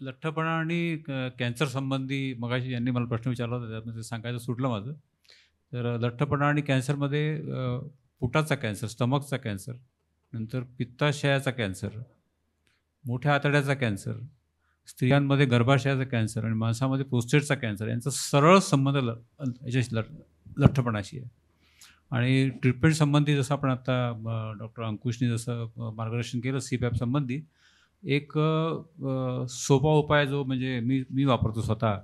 लठ्ठपणा आणि कॅन्सर संबंधी मगाशी यांनी मला प्रश्न विचारला होता, त्यामध्ये सांगायचं सुटलं माझं. तर लठ्ठपणा आणि कॅन्सरमध्ये पोटाचा कॅन्सर, स्टमकचा कॅन्सर, नंतर पित्ताशयाचा कॅन्सर, मोठ्या आतड्याचा कॅन्सर, स्त्रियांमध्ये गर्भाशयाचा कॅन्सर आणि माणसामध्ये प्रोस्टेटचा कॅन्सर यांचा सरळ संबंध याच्याशी लठ्ठपणाशी आहे. आणि ट्रीटमेंट संबंधी जसं आपण आता डॉक्टर अंकुशनी जसं मार्गदर्शन केलं CPAP संबंधी, एक सोपा उपाय जो म्हणजे मी वापरतो स्वतः.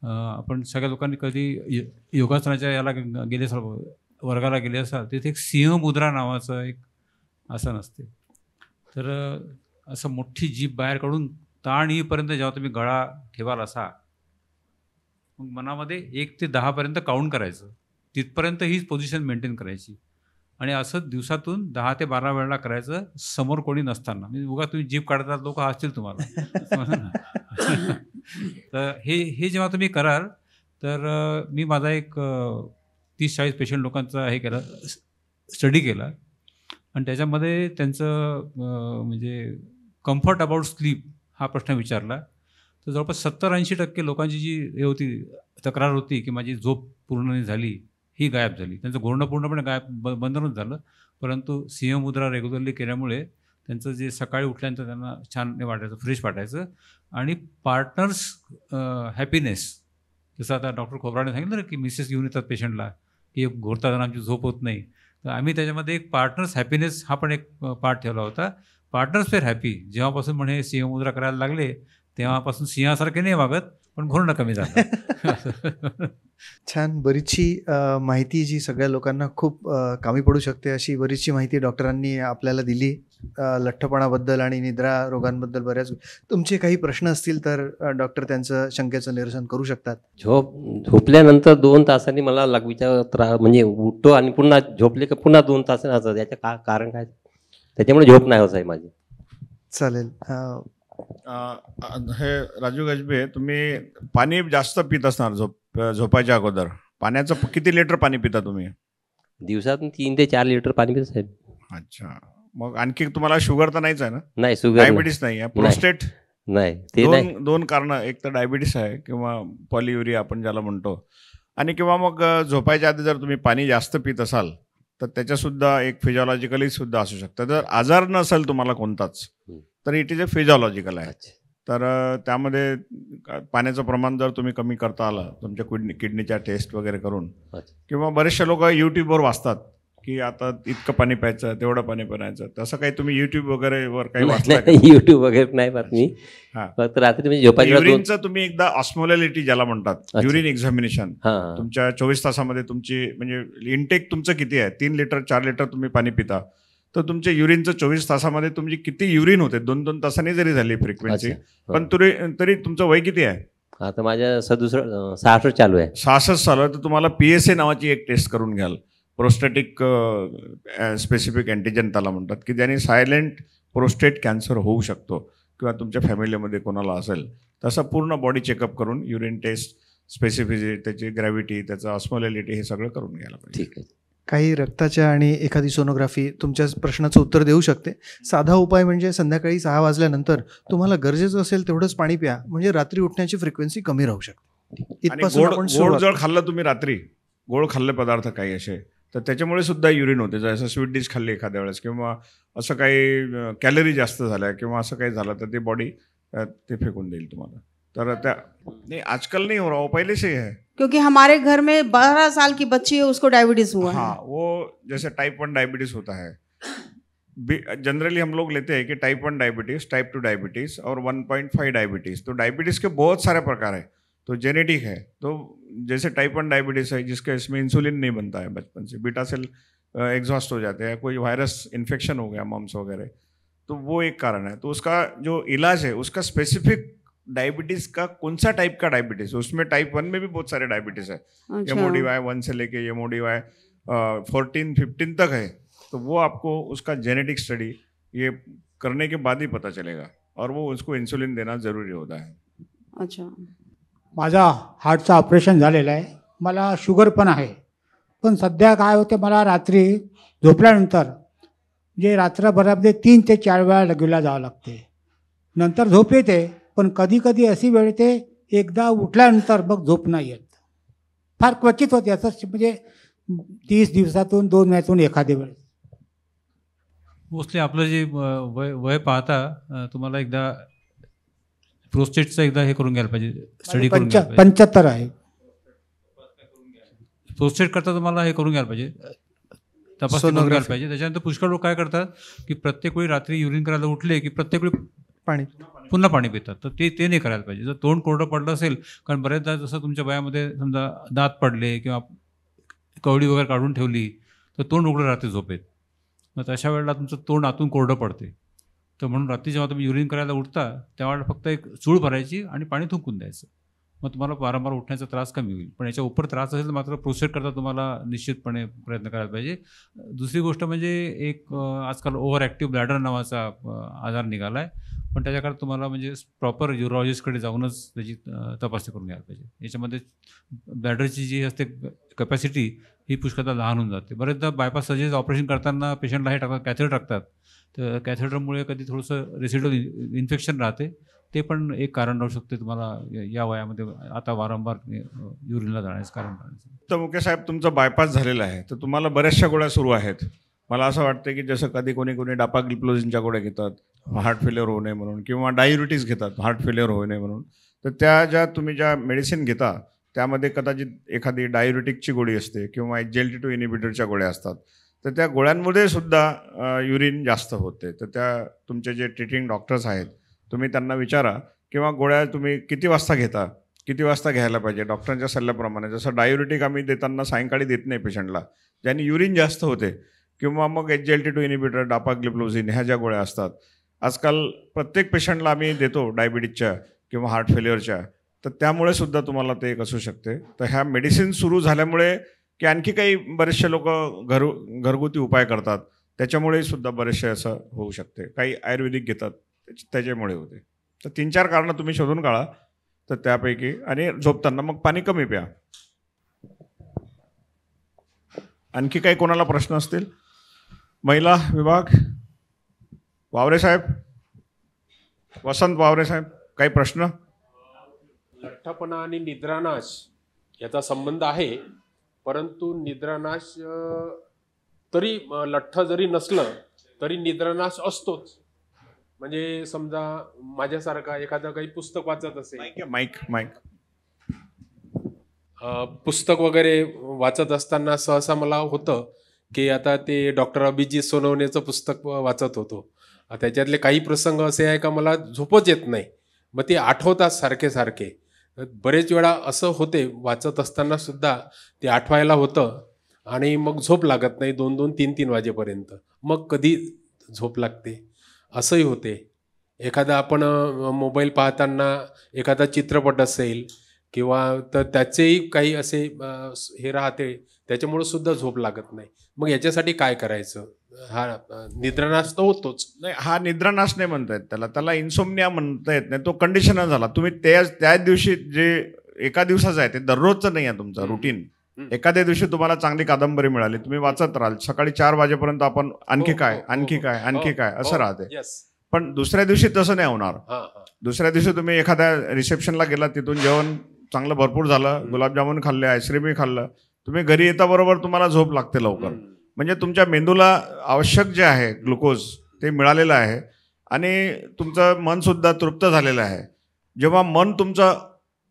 आपण सगळ्या लोकांनी कधी योगासनाच्या याला गेले असाल, वर्गाला गेले असाल, तिथे एक सिंहमुद्रा नावाचं एक आसन असते. तर असं मोठी जीभ बाहेर काढून ताण येईपर्यंत जेव्हा तुम्ही गळा ठेवाल असा, मग मनामध्ये 1 ते 10 पर्यंत काउंट करायचं, तिथपर्यंत हीच पोझिशन मेंटेन करायची आणि असं दिवसातून 10 ते 12 वेळेला करायचं, समोर कोणी नसताना. म्हणजे उगा तुम्ही जीभ काढतात लोक हसतील तुम्हाला. तर हे जेव्हा तुम्ही कराल तर मी माझा एक 30-40 पेशंट लोकांचा हे केला, स्टडी केला आणि त्याच्यामध्ये त्यांचं म्हणजे कम्फर्ट अबाउट स्लीप हा प्रश्न विचारला. तर जवळपास 70-80% लोकांची जी हे होती, तक्रार होती की माझी झोप पूर्ण नाही झाली, ही गायब झाली. त्यांचं घोरणं पूर्णपणे बंधनच झालं. परंतु सिंहमुद्रा रेग्युलरली केल्यामुळे त्यांचं जे सकाळी उठल्यानंतर त्यांना छान नाही वाटायचं, फ्रेश वाटायचं. आणि पार्टनर्स हॅपीनेस, जसं आता डॉक्टर खोबराने सांगितलं ना की मिसेस घेऊन येतात पेशंटला की घोरताना आमची झोप होत नाही, तर आम्ही त्याच्यामध्ये एक पार्टनर्स हॅपीनेस हा पण एक पार्ट ठेवला होता. पार्टनर्स वेर हॅपी. जेव्हापासून म्हणे सिंहमुद्रा करायला लागले तेव्हापासून सिंहासारखे नाही वागत, पण घोरणं कमी झालं.
छान. बरीचशी माहिती जी सगळ्या लोकांना खूप कामी पडू शकते अशी बरीचशी माहिती डॉक्टरांनी आपल्याला दिली. लठ्ठपणाबद्दल आणि निद्रा रोगांबद्दल बऱ्याच. तुमचे काही प्रश्न असतील तर डॉक्टर त्यांचं शंकेचं निरसन करू शकतात.
झोपल्यानंतर 2 तासांनी मला म्हणजे उठतो आणि पुन्हा झोपले की पुन्हा 2 तासांनी असं, याचं कारण काय? त्याच्यामुळे झोप नाही होत आहे माझी.
चालेल.
हे राजू गजबे, तुम्ही पाणी जास्त पित असणार झोपायच्या अगोदर. पाण्याचं किती लिटर पाणी पिता तुम्ही?
दिवसातून 3 ते 4 लिटर पाणी पितो साहेब.
अच्छा. मग आणखी तुम्हाला शुगर तर नाहीच आहे ना?
नाही, शुगर
डायबिटीस नाही आहे, प्रोस्टेट
नाही. ते
दोन कारण, एक तर डायबिटीस आहे किंवा पॉलियुरिया आपण ज्याला म्हणतो, आणि किंवा मग झोपायच्या आधी जर तुम्ही पाणी जास्त पित असाल तर त्याच्यासुद्धा एक फिजिओलॉजिकली सुद्धा असू शकतं. जर आजार नसेल तुम्हाला कोणताच तर इट इज अ फिजिओलॉजिकल आहे. तर त्यामध्ये पाण्याचं प्रमाण जर तुम्ही कमी करता आलं तुमच्या किडनीच्या टेस्ट वगैरे करून, किंवा बरेचसे लोक यूट्यूबवर वाचतात की आता इतकं पाणी प्यायचं, तेवढं पाणी प्यायचं, तसं काही तुम्ही युट्यूब वगैरेवर काही वाचलं?
नाही, युट्यूब वगैरे नाही पाहत मी.
हां.
फक्त रात्री म्हणजे झोपायच्या वेळेस
युरिनचं तुम्ही एकदा ऑस्मोलॅलिटी ज्याला म्हणतात, युरिन एक्झामिनेशन,
हां.
तुमच्या 24 तासामध्ये तुमची म्हणजे इनटेक तुमचं किती आहे, 3 लिटर 4 लिटर तुम्ही पाणी पिता, तर तुमच्या युरिनचं 24 तासामध्ये तुमची किती युरिन होते, 2-2 तासांनी जरी झाली फ्रिक्वेन्सी, पण तरी तुमचं वय किती आहे?
आता माझ्या 66 चालू आहे.
66 चालू आहे. तर तुम्हाला PSA नावाची एक टेस्ट करून घ्याल, प्रोस्टॅटिक स्पेसिफिक अँटीजन त्याला म्हणतात, की ज्याने सायलेंट प्रोस्टेट कॅन्सर होऊ शकतो किंवा तुमच्या फॅमिलीमध्ये कोणाला असेल, तसं पूर्ण बॉडी चेकअप करून युरिन टेस्ट, स्पेसिफिसिटी, त्याची ग्रॅव्हिटी, त्याचं ऑस्मोलॅलिटी हे सगळं करून घ्यायला पाहिजे.
ठीक आहे.
काही रक्ताच्या आणि एखादी सोनोग्राफी तुमच्या प्रश्नाचं उत्तर देऊ शकते. साधा उपाय म्हणजे संध्याकाळी 6 वाजल्यानंतर तुम्हाला गरजेचं असेल तेवढंच पाणी प्या, म्हणजे रात्री उठण्याची फ्रिक्वेन्सी कमी राहू शकते.
आणि
इथपासून आपण
गोड
सुरुवात
जर खाल्लं तुम्ही रात्री, गोड खाल्ले पदार्थ काही असे, तर त्याच्यामुळे सुद्धा युरिन होते. जसं स्वीट डिश खाल्ली एखाद्या वेळेस, किंवा असं काही कॅलरी जास्त झाल्या किंवा असं काही झालं, तर ती बॉडी ते फेकून देईल तुम्हाला. तर त्या नहीं, आजकल नहीं हो रहा, वो पहले से है.
क्योंकि हमारे घर में 12 साल की बच्ची है, उसको डायबिटीज हुआ है.
हाँ, वो जैसे टाइप 1 डायबिटीज़ होता है, जनरली हम लोग लेते हैं कि टाइप 1 डायबिटीज़, टाइप 2 डायबिटीज़ और 1.5 डायबिटीज़. तो डायबिटीज़ के बहुत सारे प्रकार है, तो जेनेटिक है. तो जैसे टाइप 1 डायबिटीज़ है जिसके इसमें इंसुलिन नहीं बनता है बचपन से, बीटा सेल एग्जॉस्ट हो जाते हैं, कोई वायरस इन्फेक्शन हो गया मम्स वगैरह, तो वो एक कारण है. तो उसका जो इलाज है, उसका स्पेसिफिक डायबिटीज़ का कौन सा टाइप का डायबिटीज़, उसमें टाइप 1 में भी बहुत सारे डायबिटीज़ है.
अच्छा.
MODY 1 से लेके MODY 14-15 तक है. तो वो आपको उसका जेनेटिक स्टडी ये करने के बाद ही पता चलेगा, और वो उसको इंसुलिन देना ज़रूरी होता है.
अच्छा.
माझा हार्टचं ऑपरेशन झालेलं आहे, मला शुगर पण आहे, पण सध्या काय होते, मला रात्री झोपल्यानंतर जे रात्रभरामध्ये 3 ते 4 वेळा लगेला जावं लागते. नंतर झोप येते, पण कधी कधी अशी वेळ येते एकदा उठल्यानंतर मग झोप नाही येत. फार क्वचित होते असं, म्हणजे 30 दिवसातून 2 महिन्यातून एखादी वेळ.
मोस्टली आपलं जे वय पाहता तुम्हाला एकदा प्रोस्टेटचं एकदा हे करून घ्यायला पाहिजे, स्टडी करून घ्यायला पाहिजे.
75 आहे.
प्रोस्टेट करता तुम्हाला हे करून घ्यायला पाहिजे, तपासणी करून घ्यायला पाहिजे. त्याच्यानंतर पुष्कळ लोक काय करतात की प्रत्येक वेळी रात्री युरिन करायला उठले की प्रत्येक वेळी पुन्हा पाणी पितात. तर ते नाही करायला पाहिजे. जर तोंड कोरडं पडलं असेल, कारण बऱ्याचदा जसं तुमच्या वयामध्ये समजा दात पडले किंवा कवडी वगैरे काढून ठेवली, तर तोंड उघडं राहते झोपेत. मग तशा वेळेला तुमचं तोंड आतून कोरडं पडते. तर म्हणून रात्री जेव्हा तुम्ही युरिन करायला उठता त्यावेळेला फक्त एक चूळ भरायची आणि पाणी थुंकून द्यायचं. मग तुम्हाला वारंवार उठण्याचा त्रास कमी होईल. पण याच्या उपर त्रास असेल तर मात्र प्रोस्टेट करता तुम्हाला निश्चितपणे प्रयत्न करायला पाहिजे. दुसरी गोष्ट म्हणजे एक आजकाल ओव्हर ॲक्टिव्ह ब्लॅडर नावाचा आजार निघाला आहे, पण त्याच्याकडे तुम्हाला म्हणजे प्रॉपर युरोलॉजिस्टकडे जाऊनच त्याची तपासणी करून घ्यायला पाहिजे. याच्यामध्ये ब्लॅडरची जी असते कॅपॅसिटी ही पुष्कळदा लहान होऊन जाते. बरेचदा बायपास सर्जरी ऑपरेशन करताना पेशंटला हे टाकतात, कॅथेटर टाकतात. तर कॅथेटरमुळे कधी थोडंसं रेसिड्युअल इन्फेक्शन राहते, ते पण एक कारण राहू शकते तुम्हाला या वयामध्ये आता वारंवार युरिनला जाण्याचं कारण राहण्याचं.
तर मुके साहेब, तुमचा बायपास झालेला आहे, तर तुम्हाला बऱ्याचशा गोळ्या सुरू आहेत. मला असं वाटतं की जसं कधी कोणी डापाग्लिप्लोझिनच्या गोळ्या घेतात हार्ट फेल्युअर होऊ नये म्हणून, किंवा डायुरिटीज घेतात हार्ट फेल्युअर होऊ नये म्हणून. तर त्या तुम्ही ज्या मेडिसिन घेता त्यामध्ये कदाचित एखादी डायुरिटिकची गोळी असते किंवा SGLT2 इनिबिटरच्या गोळ्या असतात. तर त्या गोळ्यांमध्ये सुद्धा युरिन जास्त होते. तर त्या तुमचे जे ट्रीटिंग डॉक्टर्स आहेत, तुम्ही त्यांना विचारा, किंवा गोळ्या तुम्ही किती वाजता घेता, किती वाजता घ्यायला पाहिजे डॉक्टरांच्या सल्ल्याप्रमाणे. जसं डायुरिटिक आम्ही देताना सायंकाळी देत नाही पेशंटला, ज्यांनी युरिन जास्त होते, किंवा मग SGLT2 इनिबिटर, डापाग्लिप्लोझिन ह्या ज्या गोळ्या असतात. आजकाल प्रत्येक पेशंटला आम्ही देतो डायबिटीजच्या किंवा हार्ट फेल्युअरच्या. तर त्यामुळे सुद्धा तुम्हाला ते एक असू शकते. तर ह्या मेडिसिन सुरू झाल्यामुळे की आणखी काही बरेचसे लोक घरगुती उपाय करतात, त्याच्यामुळे सुद्धा बरेचसे असं होऊ शकते. काही आयुर्वेदिक घेतात, त्याच्यामुळे होते. तर 3-4 कारणं तुम्ही शोधून काढा. तर त्यापैकी, आणि झोपताना मग पाणी कमी प्या. आणखी काही कोणाला प्रश्न असतील? महिला विभाग, वावरे साहेब, वसंत वावरे साहेब, काही प्रश्न?
लठ्ठपणा आणि निद्रानाश याचा संबंध आहे, परंतु निद्रानाश तरी लठ्ठ जरी नसलं तरी निद्रानाश असतोच. म्हणजे समजा माझ्यासारखा एखादं काही पुस्तक वाचत असेल,
माईक
पुस्तक वगैरे वाचत असताना सहसा मला होतं की आता ते डॉक्टर अभिजित सोनवणेचं पुस्तक वाचत होतो. त्याच्यातले काही प्रसंग असे आहे का मला झोपच येत नाही, मग ते आठवतात सारखे सारखे. बरेच वेळा असं होते वाचत असताना सुद्धा ते आठवायला होतं आणि मग झोप लागत नाही 2-2, 3-3 वाजेपर्यंत. मग कधी झोप लागते असंही होते. एखादा आपण मोबाईल पाहताना एखादा चित्रपट असेल किंवा तर त्याचेही काही असे हे राहते, त्याच्यामुळं सुद्धा झोप लागत नाही. मग याच्यासाठी काय करायचं? हा निद्रानाश तर होतोच.
नाही, हा निद्रानाश नाही म्हणता येत त्याला इन्सोमनिया म्हणता येत नाही. तो कंडिशन झाला. तुम्ही त्याच दिवशी जे एका दिवसाचं आहे ते दररोजचं नाही आहे तुमचं रुटीन. एखाद्या दिवशी तुम्हाला चांगली कादंबरी मिळाली, तुम्ही वाचत राहाल, सकाळी 4 वाजेपर्यंत आपण आणखी काय असं राहते. पण दुसऱ्या दिवशी तसं नाही होणार. दुसऱ्या दिवशी तुम्ही एखाद्या रिसेप्शनला गेला, तिथून जेवण चांगलं भरपूर झालं, गुलाबजामुन खाल्ले, आईस्क्रीमही खाल्लं, तुम्ही घरी येता बरोबर तुम्हाला झोप लागते लवकर. म्हणजे तुमच्या मेंदूला आवश्यक जे आहे ग्लुकोज ते मिळालेलं आहे आणि तुमचं मनसुद्धा तृप्त झालेलं आहे. जेव्हा मन तुमचं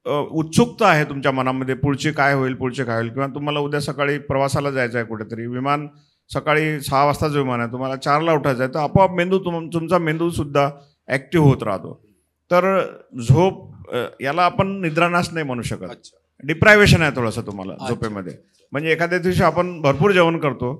उत्सुकता आहे तुमच्या मनामध्ये, पुढची काय होईल किंवा तुम्हाला उद्या सकाळी प्रवासाला जायचं आहे कुठेतरी, विमान सकाळी 6 वाजताचं विमान आहे, तुम्हाला 4ला उठायचं आहे, तर आपोआप मेंदू तुमचा मेंदूसुद्धा ॲक्टिव्ह होत राहतो. तर झोप याला आपण निद्रानाश नाही म्हणू शकत. डिप्रायव्हेशन आहे थोडंसं तुम्हाला झोपेमध्ये. म्हणजे एखाद्या दिवशी आपण भरपूर जेवण करतो,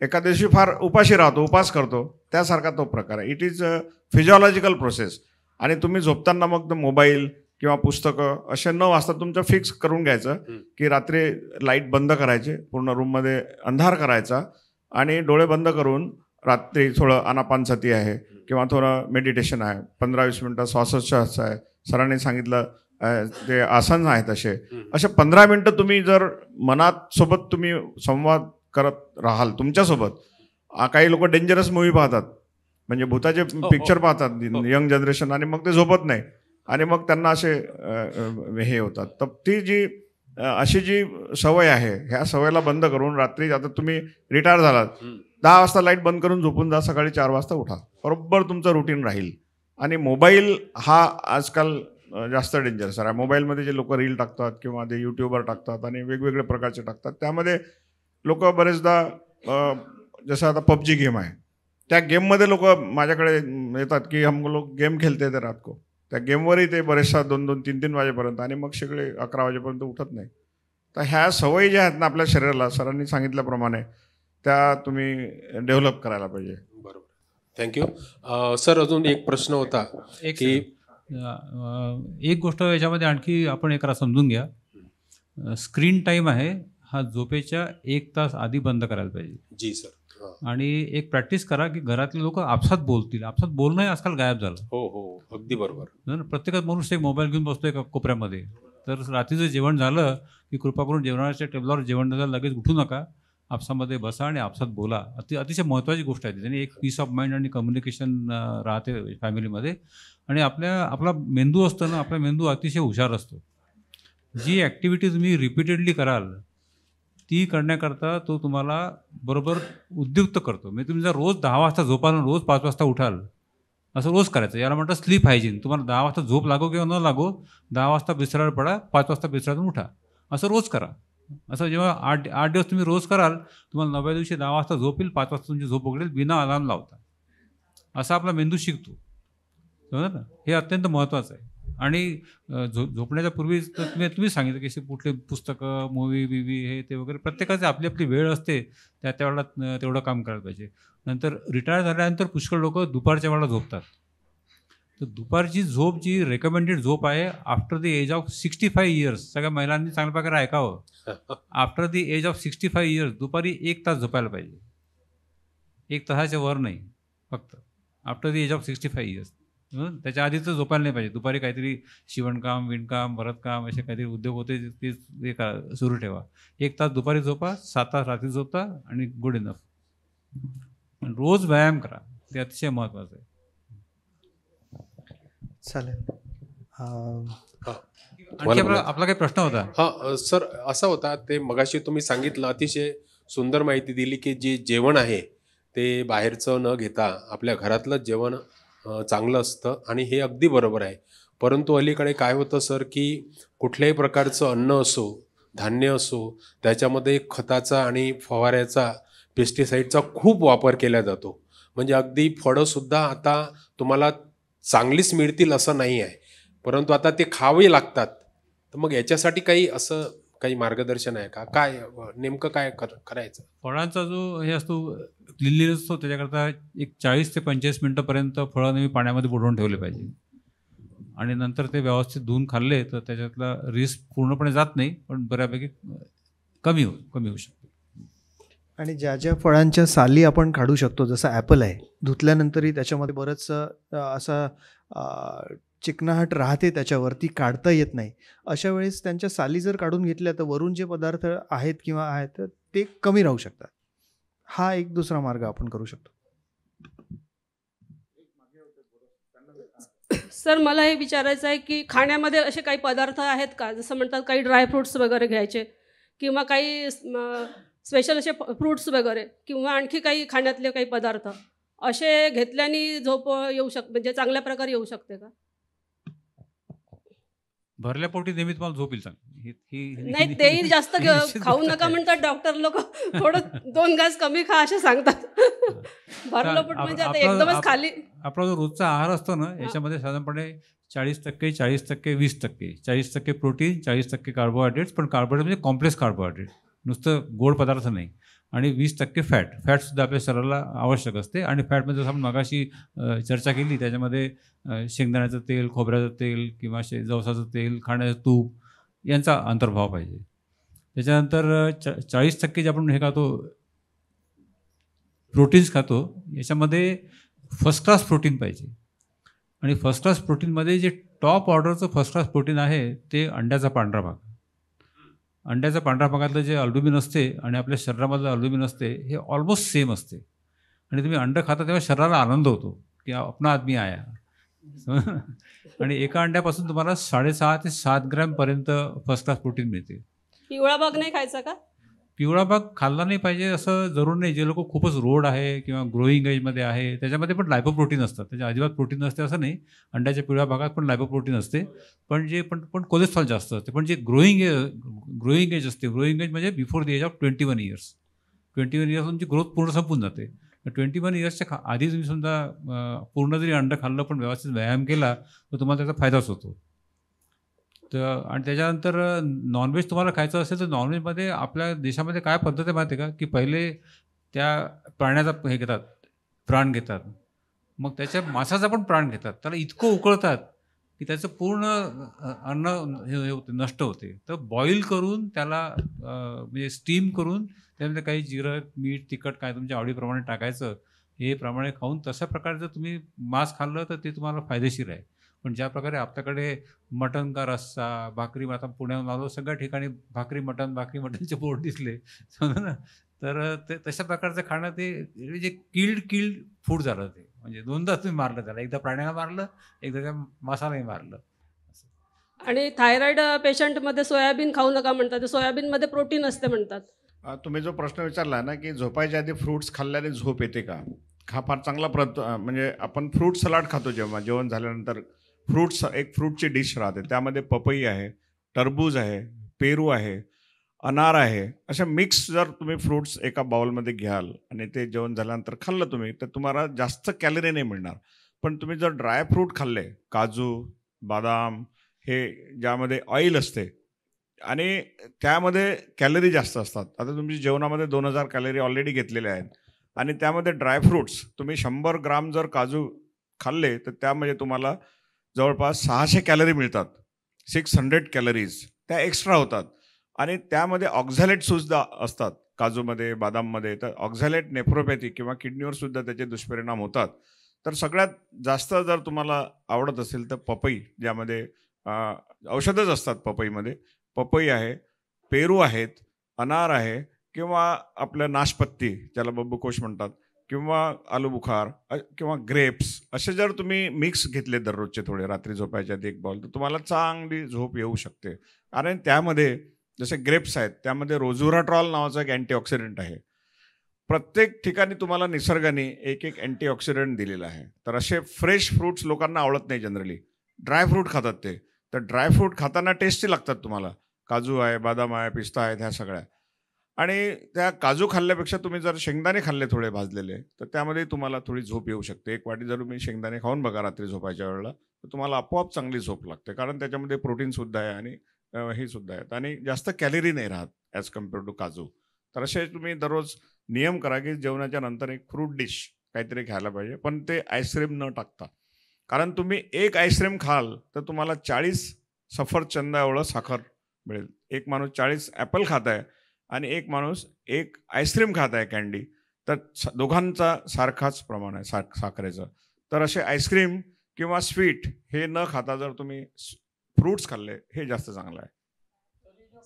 एखाद्या दिवशी फार उपाशी राहतो, उपास करतो, त्यासारखा तो प्रकार आहे. It is a physiological process. आणि तुम्ही झोपताना मग मोबाईल किंवा पुस्तकं असे न वाजता तुमचं फिक्स करून घ्यायचं की रात्री लाईट बंद करायचे, पूर्ण रूममध्ये अंधार करायचा आणि डोळे बंद करून रात्री थोडं आनापानसती आहे किंवा थोडं मेडिटेशन आहे, 15-20 मिनटं श्वासोच्छ्वास आहे, सरांनी सांगितलं ते आसन आहेत, असे 15 मिनटं तुम्ही जर मनात सोबत तुम्ही संवाद करत राहाल तुमच्यासोबत. काही लोक डेंजरस मूव्ही पाहतात, म्हणजे भूताचे पिक्चर पाहतात यंग जनरेशन, आणि मग ते झोपत नाही आणि मग त्यांना असे हे होतात. तर ती जी अशी जी सवय आहे, ह्या सवयीला बंद करून रात्री, आता तुम्ही रिटायर झालात, 10 वाजता लाईट बंद करून झोपून जा, सकाळी 4 वाजता उठा, बरोबर तुमचं रुटीन राहील. आणि मोबाईल हा आजकाल जास्त डेंजरस आहे. मोबाईलमध्ये जे लोक रील टाकतात किंवा ते यूट्यूबवर टाकतात आणि वेगवेगळे प्रकारचे टाकतात, त्यामध्ये लोक बरेचदा जसं आता PUBG गेम आहे, त्या गेममध्ये लोक माझ्याकडे येतात की हम लोग गेम खेळते ते रात को, त्या गेमवरही ते बरेचसा 2-2, 3-3 वाजेपर्यंत, आणि मग सगळे 11 वाजेपर्यंत उठत नाही. तर ह्या सवयी ज्या आहेत ना आपल्या शरीराला, सरांनी सांगितल्याप्रमाणे त्या तुम्ही डेव्हलप करायला पाहिजे.
बरोबर, थँक्यू. सर, अजून एक प्रश्न होता की
एक गोष्ट याच्यामध्ये आणखी आपण एक समजून घ्या. स्क्रीन टाईम आहे हा झोपेच्या 1 तास आधी बंद करायला पाहिजे.
जी सर.
आणि एक प्रॅक्टिस करा की घरातले लोक आपसात बोलतील. आपसात बोलणं आजकाल गायब झालं.
हो, अगदी बरोबर.
प्रत्येकात माणूस एक मोबाईल घेऊन बसतोय एका कोपऱ्यामध्ये. तर रात्रीचं जेवण झालं की कृपा करून जेवणाच्या टेबलावर जेवण झालं लगेच उठू नका, आपसामध्ये बसा आणि आपसात बोला. अतिशय महत्त्वाची गोष्ट आहे. त्याने एक पीस ऑफ माइंड आणि कम्युनिकेशन राहते फॅमिलीमध्ये. आणि आपला मेंदू असतो ना, आपला मेंदू अतिशय हुशार असतो. जी ॲक्टिव्हिटी तुम्ही रिपीटेडली कराल ती करण्याकरता तो तुम्हाला बरोबर उद्युक्त करतो. म्हणजे तुम्ही जर रोज 10 वाजता झोपाल आणि रोज 5 वाजता उठाल, असं रोज करायचं. याला म्हणतात स्लीप हायजीन. तुम्हाला 10 वाजता झोप लागो किंवा न लागो, 10 वाजता बिस्तरावर पडा, 5 वाजता बिस्तरातून उठा, असं रोज करा. असं जेव्हा 8 दिवस तुम्ही रोज कराल, तुम्हाला 9व्या दिवशी 10 वाजता झोप येईल, 5 वाजता तुमची झोप उघडेल बिना अलार्म लावता. असा आपला मेंदू शिकतो, समजा ना. हे अत्यंत महत्त्वाचं आहे. आणि झोपण्याच्या पूर्वी तर तुम्ही सांगितलं की कुठले पुस्तकं, मूवी हे ते वगैरे, प्रत्येकाची आपली आपली वेळ असते, त्या वेळेला तेवढं काम करायला पाहिजे. नंतर रिटायर झाल्यानंतर पुष्कळ लोक दुपारच्या वेळेला झोपतात. तर दुपारची झोप जी रेकमेंडेड झोप आहे after the age of 65 years, सगळ्या महिलांनी चांगल्या प्रकारे ऐकावं. After the age of 65 years दुपारी 1 तास झोपायला पाहिजे. 1 तासाच्या वर नाही, फक्त after the age of 65 years. त्याच्या आधी तर झोपायला नाही पाहिजे. दुपारी काहीतरी शिवणकाम, विणकाम, भरतकाम असे काहीतरी उद्योग होते ते सुरू ठेवा. 1 तास दुपारी झोपा, 7 तास रात्री झोपता आणि गुड इनफ. रोज व्यायाम करा, ते अतिशय महत्त्वाचं आहे.
चालेल.
आणखी आपला काही प्रश्न होता?
हां सर, असा होता, ते मगाशी तुम्ही सांगितलं, अतिशय सुंदर माहिती दिली की जे जेवण आहे ते बाहेरचं न घेता आपल्या घरातलं जेवण चांगलं असतं, आणि हे अगदी बरोबर आहे. परंतु अलीकडे काय होतं सर की कुठल्याही प्रकारचं अन्न असो, धान्य असो, त्याच्यामध्ये खताचा आणि फवाऱ्याचा पेस्टिसाईडचा खूप वापर केला जातो. म्हणजे अगदी फळंसुद्धा आता तुम्हाला चांगलीच मिळतील असं नाही आहे, परंतु आता ते खावे लागतात. तर मग याच्यासाठी काही असं काही मार्गदर्शन आहे का? काय नेमकं काय करायचं?
फळांचा जो हे असतो क्लिनलीनेस असतो, त्याच्याकरता एक 40 ते 45 मिनटंपर्यंत फळं नेहमी पाण्यामध्ये बुडवून ठेवले पाहिजे आणि नंतर ते व्यवस्थित धुवून खाल्ले तर त्याच्यातला रिस्क पूर्णपणे जात नाही, पण बऱ्यापैकी कमी होऊ शकतो.
आणि ज्या ज्या फळांच्या साली आपण काढू शकतो, जसं ॲपल आहे, धुतल्यानंतरही त्याच्यामध्ये बरंचसं असा चिकनाहट राहते, त्याच्यावरती काढता येत नाही. अशा वेळेस त्यांच्या साली जर काढून घेतल्या तर वरून जे पदार्थ आहेत किंवा आहेत ते कमी राहू शकतात. हा एक दुसरा मार्ग आपण करू शकतो.
सर, मला हे विचारायचं आहे की खाण्यामध्ये असे काही पदार्थ आहेत का, जसं म्हणतात काही ड्रायफ्रूट्स वगैरे घ्यायचे किंवा काही स्पेशल असे फ्रूट्स वगैरे किंवा आणखी काही खाण्यातले काही पदार्थ असे घेतल्याने झोप येऊ म्हणजे चांगल्या प्रकारे येऊ शकते का?
भरल्या पोटी नेहमी तुम्हाला झोप येईल चांगली.
नाही, तेही जास्त खाऊ नका म्हणतात डॉक्टर लोक, थोडं 2 घास कमी खा असे सांगतात. भरलं पोट म्हणजे आता एकदमच खाली.
आपला जो रोजचा आहार असतो ना, याच्यामध्ये साधारणपणे 40% 40% 20%, 40% प्रोटीन, 40% कार्बोहायड्रेट्स, पण कार्बोहायड्रेट म्हणजे कॉम्प्लेक्स कार्बोहायड्रेट, नुसतं गोड पदार्थ नाही, आणि 20% फॅटसुद्धा आपल्या शरीराला आवश्यक असते. आणि फॅटमध्ये जसं आपण मगाशी चर्चा केली, त्याच्यामध्ये शेंगदाण्याचं तेल, खोबऱ्याचं तेल किंवा जवसाचं तेल, खाण्याचं तूप यांचा अंतर्भाव पाहिजे. त्याच्यानंतर 40% जे आपण हे खातो, प्रोटीन्स खातो, याच्यामध्ये फर्स्ट क्लास प्रोटीन पाहिजे. आणि फर्स्ट क्लास प्रोटीनमध्ये जे टॉप ऑर्डरचं फर्स्ट क्लास प्रोटीन आहे ते अंड्याचा पांढरा भाग. अंड्याच्या पांढऱ्या भागातलं जे अल्ब्युमिन असते आणि आपल्या शरीरामधलं अल्ब्युमिन असते हे ऑलमोस्ट सेम असते. आणि तुम्ही अंडं खाता तेव्हा शरीराला आनंद होतो की अपना आदमी आया. आणि एका अंड्यापासून तुम्हाला 6.5 ते 7 ग्रॅमपर्यंत फर्स्ट क्लास प्रोटीन मिळते.
पिवळा भाग नाही खायचा का?
पिवळा भाग खाल्ला नाही पाहिजे असं जरूर नाही. जे लोक खूपच रोड आहे किंवा ग्रोईंग एजमध्ये आहे त्याच्यामध्ये पण लायपोप्रोटीन असतात, त्याच्या अजिबात प्रोटीन नसते असं नाही. अंड्याच्या पिवळ्या भागात पण लायपोप्रोटीन असते, पण कोलेस्ट्रॉल जास्त असते. पण जे ग्रोईंग एज असते, ग्रोईंग एज म्हणजे before the age of 21 years. 21 years तुमची ग्रोथ पूर्ण संपून जाते. 21 इयर्सच्या आधी तुम्ही समजा पूर्ण जरी अंडं खाल्लं पण व्यवस्थित व्यायाम केला तर तुम्हाला त्याचा फायदाच होतो. तर आणि त्याच्यानंतर नॉनव्हेज तुम्हाला खायचं असेल तर नॉनव्हेजमध्ये आपल्या देशामध्ये काय पद्धत आहे माहिती आहे का, की पहिले त्या प्राण्याचा प्राण घेतात, मग त्याच्या मांसाचा पण प्राण घेतात, त्याला इतकं उकळतात की त्याचं पूर्ण अन्न हे होते, नष्ट होते. तर बॉईल करून त्याला म्हणजे स्टीम करून त्यामध्ये काही जिरं, मीठ, तिखट काय तुमच्या आवडीप्रमाणे टाकायचं, हे प्रमाणे खाऊन तशा प्रकारे जर तुम्ही मांस खाल्लं तर ते तुम्हाला फायदेशीर आहे. पण ज्या प्रकारे आपल्याकडे मटण का रस्सा, भाकरी, आता पुण्याहून आलो सगळ्या ठिकाणी भाकरी मटणचे बोर्ड दिसले तर ते तशा प्रकारचं खाणं ते जे किल्ड फूड झालं. ते म्हणजे 2दा तुम्ही मारलं त्याला, एकदा प्राण्याला मारलं, एकदा त्या मासालाही मारलं.
आणि थायरॉइड पेशंटमध्ये सोयाबीन खाऊ नका म्हणतात, सोयाबीनमध्ये प्रोटीन असते म्हणतात.
तुम्ही जो प्रश्न विचारला ना की झोपायच्या आधी फ्रूट्स खाल्ल्याने झोप येते का, हा फार चांगला म्हणजे आपण फ्रूट सलाड खातो जेव्हा जेवण झाल्यानंतर, एक फ्रूटची डिश राहते, त्यामध्ये पपई आहे, टरबूज आहे, पेरू आहे, अनार आहे, अशा मिक्स जर तुम्ही फ्रूट्स एका बाउलमध्ये घ्याल आणि ते जेवण झाल्यानंतर खाल्लं तुम्ही तर तुम्हाला जास्त कॅलरी नाही मिळणार. पण तुम्ही जर ड्राय फ्रूट खाल्ले, काजू, बदाम, हे ज्यामध्ये ऑइल असते आणि त्यामध्ये कॅलरी जास्त असतात. आता तुमच्या जेवणामध्ये 2000 कॅलरी ऑलरेडी घेतलेल्या आहेत आणि त्यामध्ये ड्रायफ्रूट्स तुम्ही 100 ग्राम जर काजू खाल्ले तर त्यामध्ये तुम्हाला जवळपास 600 कॅलरी मिळतात. 600 कॅलरीज त्या एक्स्ट्रा होतात. आणि त्यामध्ये ऑक्झॅलेटसुद्धा असतात काजूमध्ये, बदाममध्ये. तर ऑक्झॅलेट नेफ्रोपॅथी किंवा किडनीवर सुद्धा त्याचे दुष्परिणाम होतात. तर सगळ्यात जास्त जर तुम्हाला आवडत असेल तर पपई, ज्यामध्ये औषधच असतात पपईमध्ये, पपई आहे, पेरू आहेत, अनार आहे, किंवा आपलं नाशपत्ती ज्याला बब्बूकोश म्हणतात, किंवा आलूबुखार किंवा ग्रेप्स, असे जर तुम्ही मिक्स घेतले दररोजचे थोडे रात्री झोपायच्या आधी 1 बाउल, तर तुम्हाला चांगली झोप येऊ शकते. कारण त्यामध्ये जसे ग्रेप्स आहेत त्यामध्ये रोझुराट्रॉल नावाचा एक अँटीऑक्सिडंट आहे. प्रत्येक ठिकाणी तुम्हाला निसर्गाने एक अँटीऑक्सिडंट दिलेला आहे. तर असे फ्रेश फ्रूट्स लोकांना आवडत नाही जनरली, ड्रायफ्रूट खातात ते. तर ड्रायफ्रूट खाताना टेस्टी लागतात तुम्हाला, काजू आहे, बदाम आहे, पिस्ता आहेत, ह्या सगळ्या. आणि त्या काजू खाल्ल्यापेक्षा तुम्ही जर शेंगदाणे खाल्ले थोडे भाजलेले, तर त्यामध्ये तुम्हाला थोडी झोप येऊ शकते. एक वाटी जर तुम्ही शेंगदाणे खाऊन बघा रात्री झोपायच्या वेळेला, तर तुम्हाला आपोआप चांगली झोप लागते. कारण त्याच्यामध्ये प्रोटीनसुद्धा आहे आणि हे सुद्धा आहेत आणि जास्त कॅलरी नाही राहत ॲज कम्पेअर टू काजू. तर असे तुम्ही दररोज नियम करा की जेवणाच्या नंतर एक फ्रूट डिश काहीतरी खायला पाहिजे, पण ते आईस्क्रीम न टाकता. कारण तुम्ही एक आईस्क्रीम खाल तर तुम्हाला 40 सफरचंद एवढं साखर मिळेल. एक माणूस 40 ॲपल खात आहे आणि एक माणूस एक आईस्क्रीम खात आहे कँडी, तर दोघांचा सारखाच प्रमाण आहे साखरेचं. तर असे आईस्क्रीम किंवा स्वीट हे न खाता जर तुम्ही फ्रूट्स खाल्ले हे जास्त चांगलं आहे.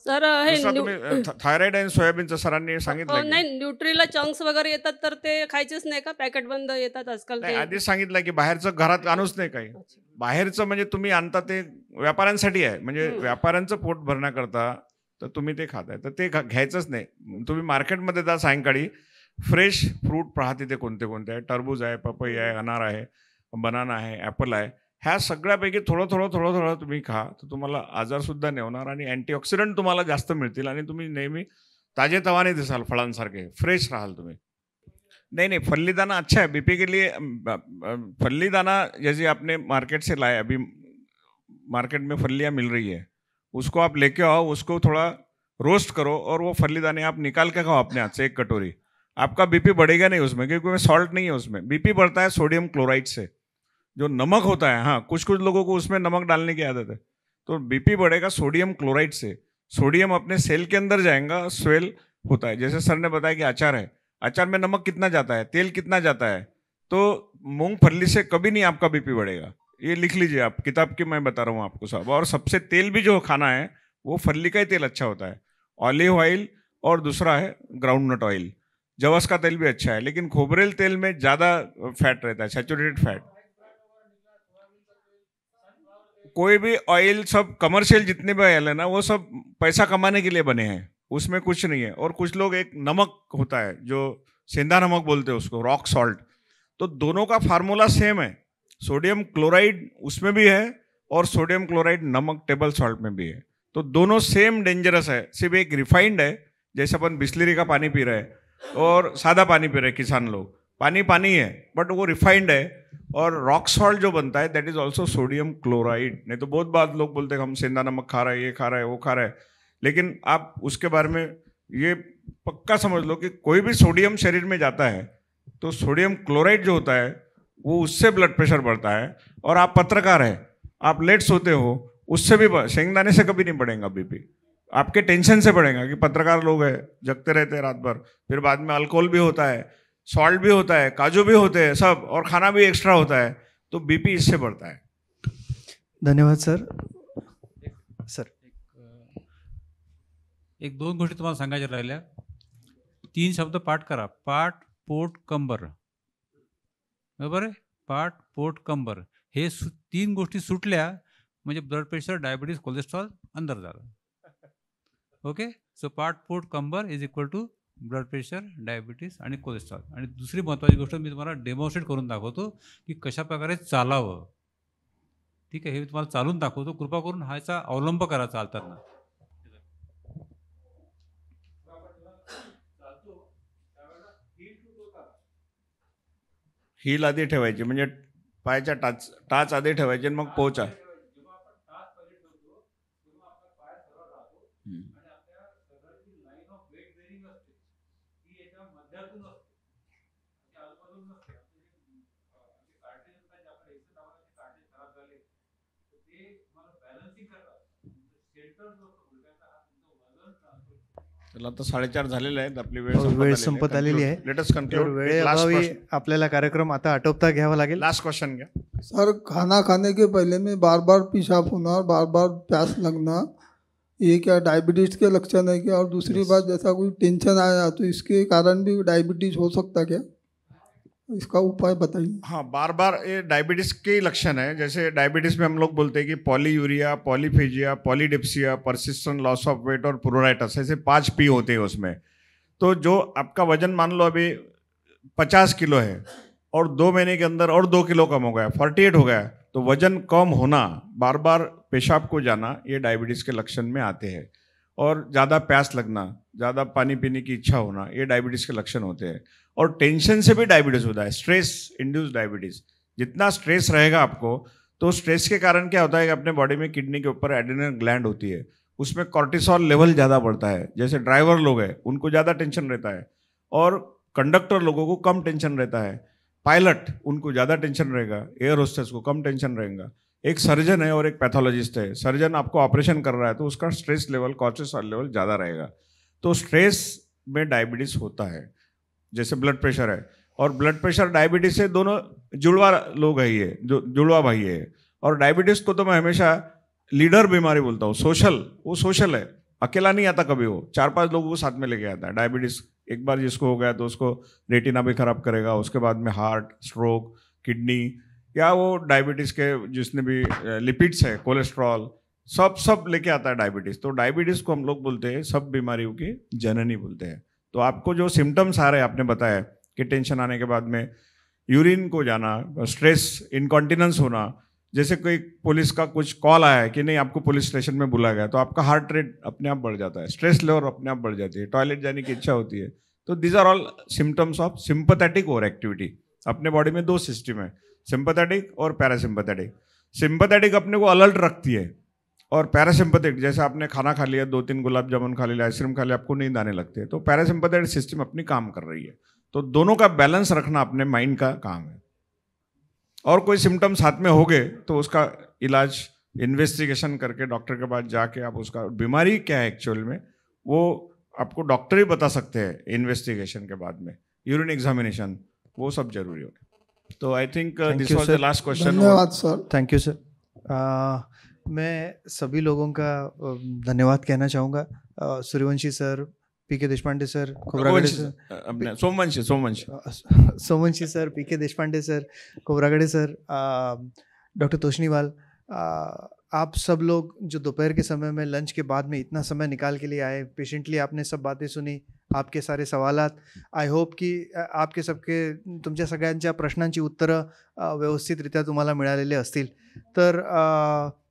सर
तुम्ही थायरॉइड आणि सोयाबीनचं सरांनी सांगितलं
नाही, न्यूट्रीला चंक्स वगैरे येतात तर ते खायचेच नाही का? पॅकेट बंद येतात आजकाल.
आधीच सांगितलं की बाहेरचं घरात आणूच नाही काही. बाहेरचं म्हणजे तुम्ही आणता ते व्यापाऱ्यांसाठी आहे, म्हणजे व्यापाऱ्यांचं पोट भरण्याकरता तर तुम्ही ते खाताय, तर ते घ्यायचंच नाही. तुम्ही मार्केटमध्ये जा सायंकाळी, फ्रेश फ्रूट पहा तिथे कोणते कोणते आहे. टरबूज आहे, पपई आहे, अनार आहे, बनाना आहे, ॲपल आहे. ह्या सगळ्यापैकी थोडं थोडं थोडं थोडं तुम्ही खा, तर तुम्हाला आजारसुद्धा नाही होणार आणि अँटीऑक्सिडंट तुम्हाला जास्त मिळतील आणि तुम्ही नेहमी ताजेतवाने दिसाल, फळांसारखे फ्रेश राहाल तुम्ही. नहीं, फल्ली दाना अच्छा है बीपी के लिए. फल्ली दाना जैसे आपने मार्केट से लाया, अभी मार्केट में फल्लियाँ मिल रही है, उसको आप लेके आओ, उसको थोड़ा रोस्ट करो और वो फल्ली दाने आप निकाल के खाओ अपने हाथ से 1 कटोरी. आपका बीपी बढ़ेगा नहीं उसमें, क्योंकि सॉल्ट नहीं है उसमें. बीपी बढ़ता है सोडियम क्लोराइड से, जो नमक होता है. हाँ, कुछ लोगों को उसमें नमक डालने की आदत है, तो बीपी बढ़ेगा सोडियम क्लोराइड से. सोडियम अपने सेल के अंदर जाएगा, स्वेल होता है. जैसे सर ने बताया कि अचार है, अचार में नमक कितना जाता है, तेल कितना जाता है, तो मूंगफली से कभी नहीं आपका बीपी बढ़ेगा. ये लिख लीजिए आप, किताब की मैं बता रहा हूँ आपको सब. और सबसे तेल भी जो खाना है वो फल्ली का ही तेल अच्छा होता है, ऑलिव ऑयल, और दूसरा है ग्राउंडनट ऑयल. जवस का तेल भी अच्छा है, लेकिन खोबरेल तेल में ज़्यादा फैट रहता है, सैचुरेटेड फैट. कोई भी ऑयल, सब कमर्शियल जितने भी ऑयल है ना, वो सब पैसा कमाने के लिए बने हैं, उसमें कुछ नहीं है. और कुछ लोग एक नमक होता है जो सेंधा नमक बोलते हैं उसको, रॉक सॉल्ट, तो दोनों का फार्मूला सेम है. सोडियम क्लोराइड उसमें भी है और सोडियम क्लोराइड नमक टेबल सॉल्ट में भी है, तो दोनों सेम डेंजरस है. सिर्फ एक रिफाइंड है, जैसे अपन बिस्लरी का पानी पी रहे हैं और सादा पानी पी रहे हैं किसान लोग, पानी पानी है बट वो रिफाइंड है. और रॉक सॉल्ट जो बनता है that is also sodium chloride. नहीं तो बहुत बात लोग बोलते हैं हम सेंधा नमक खा रहे हैं, ये खा रहे हैं, वो खा रहे हैं, लेकिन आप उसके बारे में ये पक्का समझ लो कि कोई भी सोडियम शरीर में जाता है तो सोडियम क्लोराइड जो होता है वो उससे ब्लड प्रेशर बढ़ता है. और आप पत्रकार हैं, आप लेट सोते हो, उससे भी शेंगदाने से कभी नहीं बढ़ेगा बीपी, आपके टेंशन से बढ़ेगा कि पत्रकार लोग हैं, जगते रहते हैं रात भर. फिर बाद में अल्कोहल भी होता है, सॉल्ट भी होता है, काजू भी होते हैं सब, और खाना भी एक्स्ट्रा होता है, तो बीपी इससे बढ़ता है.
धन्यवाद सर. सर
एक 2 गोष्टी तुम्हाला सांगायच्या राहिल्या. 3 शब्द पाठ करा. पाठ, पोट, कंबर. बरोबर आहे? पाठ, पोट, कंबर हे 3 गोष्टी सुटल्या म्हणजे ब्लड प्रेशर, डायबिटीज, कोलेस्ट्रॉल अंदर झालं. ओके, सो पाठ, पोट, कंबर is equal to blood pressure, diabetes आणि कोलेस्ट्रॉल. आणि दुसरी महत्त्वाची गोष्ट मी तुम्हाला डेमॉन्स्ट्रेट करून दाखवतो की कशा प्रकारे चालावं. ठीक आहे, हे तुम्हाला चालून दाखवतो. कृपा करून ह्याचा अवलंब करा चालताना.
हील आधी ठेवायची, म्हणजे पायाच्या टाच आधी ठेवायची आणि मग पोचा. चला आता 4:30 झालेले आहेत, आपली
वेळ संपत आलेली आहे.
Let's conclude.
वेळेअभावी आपल्याला कार्यक्रम आता आटोपता घ्यावा लागेल.
लास्ट क्वेश्चन घ्या.
सर, खाना खाने के पहले में बार बार पेशाब होना और बार बार प्यास लगना, ये क्या डायबिटीज के लक्षण है क्या? और दूसरी बात, जैसा कोई टेंशन आया तो इसके कारण भी डायबिटीज हो सकता क्या? इसका उपाय बताइए.
हाँ, बार बार ये डायबिटीज़ के लक्षण है. जैसे डायबिटीज़ में हम लोग बोलते हैं कि polyuria, polyphagia, polydipsia, persistent loss of weight और प्रोराइटस, ऐसे 5 P होते हैं उसमें. तो जो आपका वजन मान लो अभी 50 किलो है और 2 महीने के अंदर और 2 किलो कम हो गया, 48 हो गया, तो वजन कम होना, बार बार पेशाब को जाना, ये डायबिटीज़ के लक्षण में आते हैं. और ज़्यादा प्यास लगना, ज़्यादा पानी पीने की इच्छा होना, ये डायबिटीज़ के लक्षण होते हैं। और टेंशन से भी डायबिटीज़ होता है, स्ट्रेस इंड्यूस डायबिटीज़। जितना स्ट्रेस रहेगा आपको, तो स्ट्रेस के कारण क्या होता है कि अपने बॉडी में किडनी के ऊपर एड्रेनल ग्लैंड होती है, उसमें कॉर्टिसोल लेवल ज़्यादा बढ़ता है। जैसे ड्राइवर लोग हैं उनको ज़्यादा टेंशन रहता है, और कंडक्टर लोगों को कम टेंशन रहता है। पायलट उनको ज़्यादा टेंशन रहेगा, एयर होस्टेस को कम टेंशन रहेगा। एक सर्जन है और एक पैथोलॉजिस्ट है। सर्जन आपको ऑपरेशन कर रहा है तो उसका स्ट्रेस लेवल, कॉर्टिसोल लेवल ज़्यादा रहेगा। तो स्ट्रेस में डायबिटीज़ होता है। जैसे ब्लड प्रेशर है, और ब्लड प्रेशर डायबिटीज़ से दोनों जुड़वा लोग है, ये जो जुड़वा भाई है। और डायबिटीज़ को तो मैं हमेशा लीडर बीमारी बोलता हूँ, सोशल, वो सोशल है, अकेला नहीं आता कभी, वो 4-5 लोगों को साथ में लेके आता है। डायबिटीज़ एक बार जिसको हो गया तो उसको रेटिना भी खराब करेगा, उसके बाद में हार्ट, स्ट्रोक, किडनी, या वो डायबिटीज़ के जिसने भी लिपिड्स है, कोलेस्ट्रॉल, सब लेके आता है डायबिटीज़। तो डायबिटीज़ को हम लोग बोलते हैं सब बीमारियों की जननी बोलते हैं। तो आपको जो सिम्टम्स आ रहे हैं, आपने बताया कि टेंशन आने के बाद में यूरिन को जाना, स्ट्रेस, इनकॉन्टिनेंस होना, जैसे कोई पुलिस का कुछ कॉल आया है कि नहीं आपको पुलिस स्टेशन में बुलाया गया, तो आपका हार्ट रेट अपने आप बढ़ जाता है, स्ट्रेस लेवल अपने आप बढ़ जाती है, टॉयलेट जाने की इच्छा होती है। तो these are all symptoms of sympathetic over activity. अपने बॉडी में 2 सिस्टम है, सिंपैथेटिक और पैरासिम्पैथेटिक। सिंपैथेटिक अपने को अलर्ट रखती है, और पैरासिम्पैथेटिक जैसे आपने खाना खा लिया, 2-3 गुलाब जामुन खा लिया, आइसक्रीम खा लिया, आपको नींद आने लगती है, तो पैरासिम्पैथेटिक सिस्टम अपनी काम कर रही है। तो दोनों का बैलेंस रखना अपने माइंड का काम है। और कोई सिम्टम्स हाथ में हो गए तो उसका इलाज इन्वेस्टिगेशन करके डॉक्टर के पास जाके आप उसका बीमारी क्या है एक्चुअल में, वो आपको डॉक्टर ही बता सकते हैं इन्वेस्टिगेशन के बाद में, यूरिन एग्जामिनेशन, वो सब जरूरी होगा। तो आई think this was the last question.
धन्यवाद सर।
Thank you sir. मैं सभी लोगों का धन्यवाद कहना चाहूँगा। Suryavanshi sir, PK Deshpande sir, Khobragade sir, Somvanshi sir, PK Deshpande sir, Khobragade sir, doctor Toshniwal, आप सब लोग जो दोपहर के समय में लंच के बाद में इतना समय निकाल के लिए आए, पेशेंटली आपने सब बातें सुनी, आपके सारे सवालात, आय होप की आपके सबके तुमच्या सगळ्यांच्या प्रश्नांची उत्तरं व्यवस्थितरित्या तुम्हाला मिळालेले असतील। तर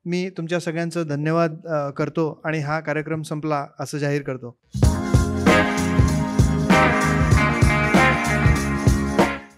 मी तुमच्या सगळ्यांचं धन्यवाद करतो आणि हा कार्यक्रम संपला असं जाहीर करतो।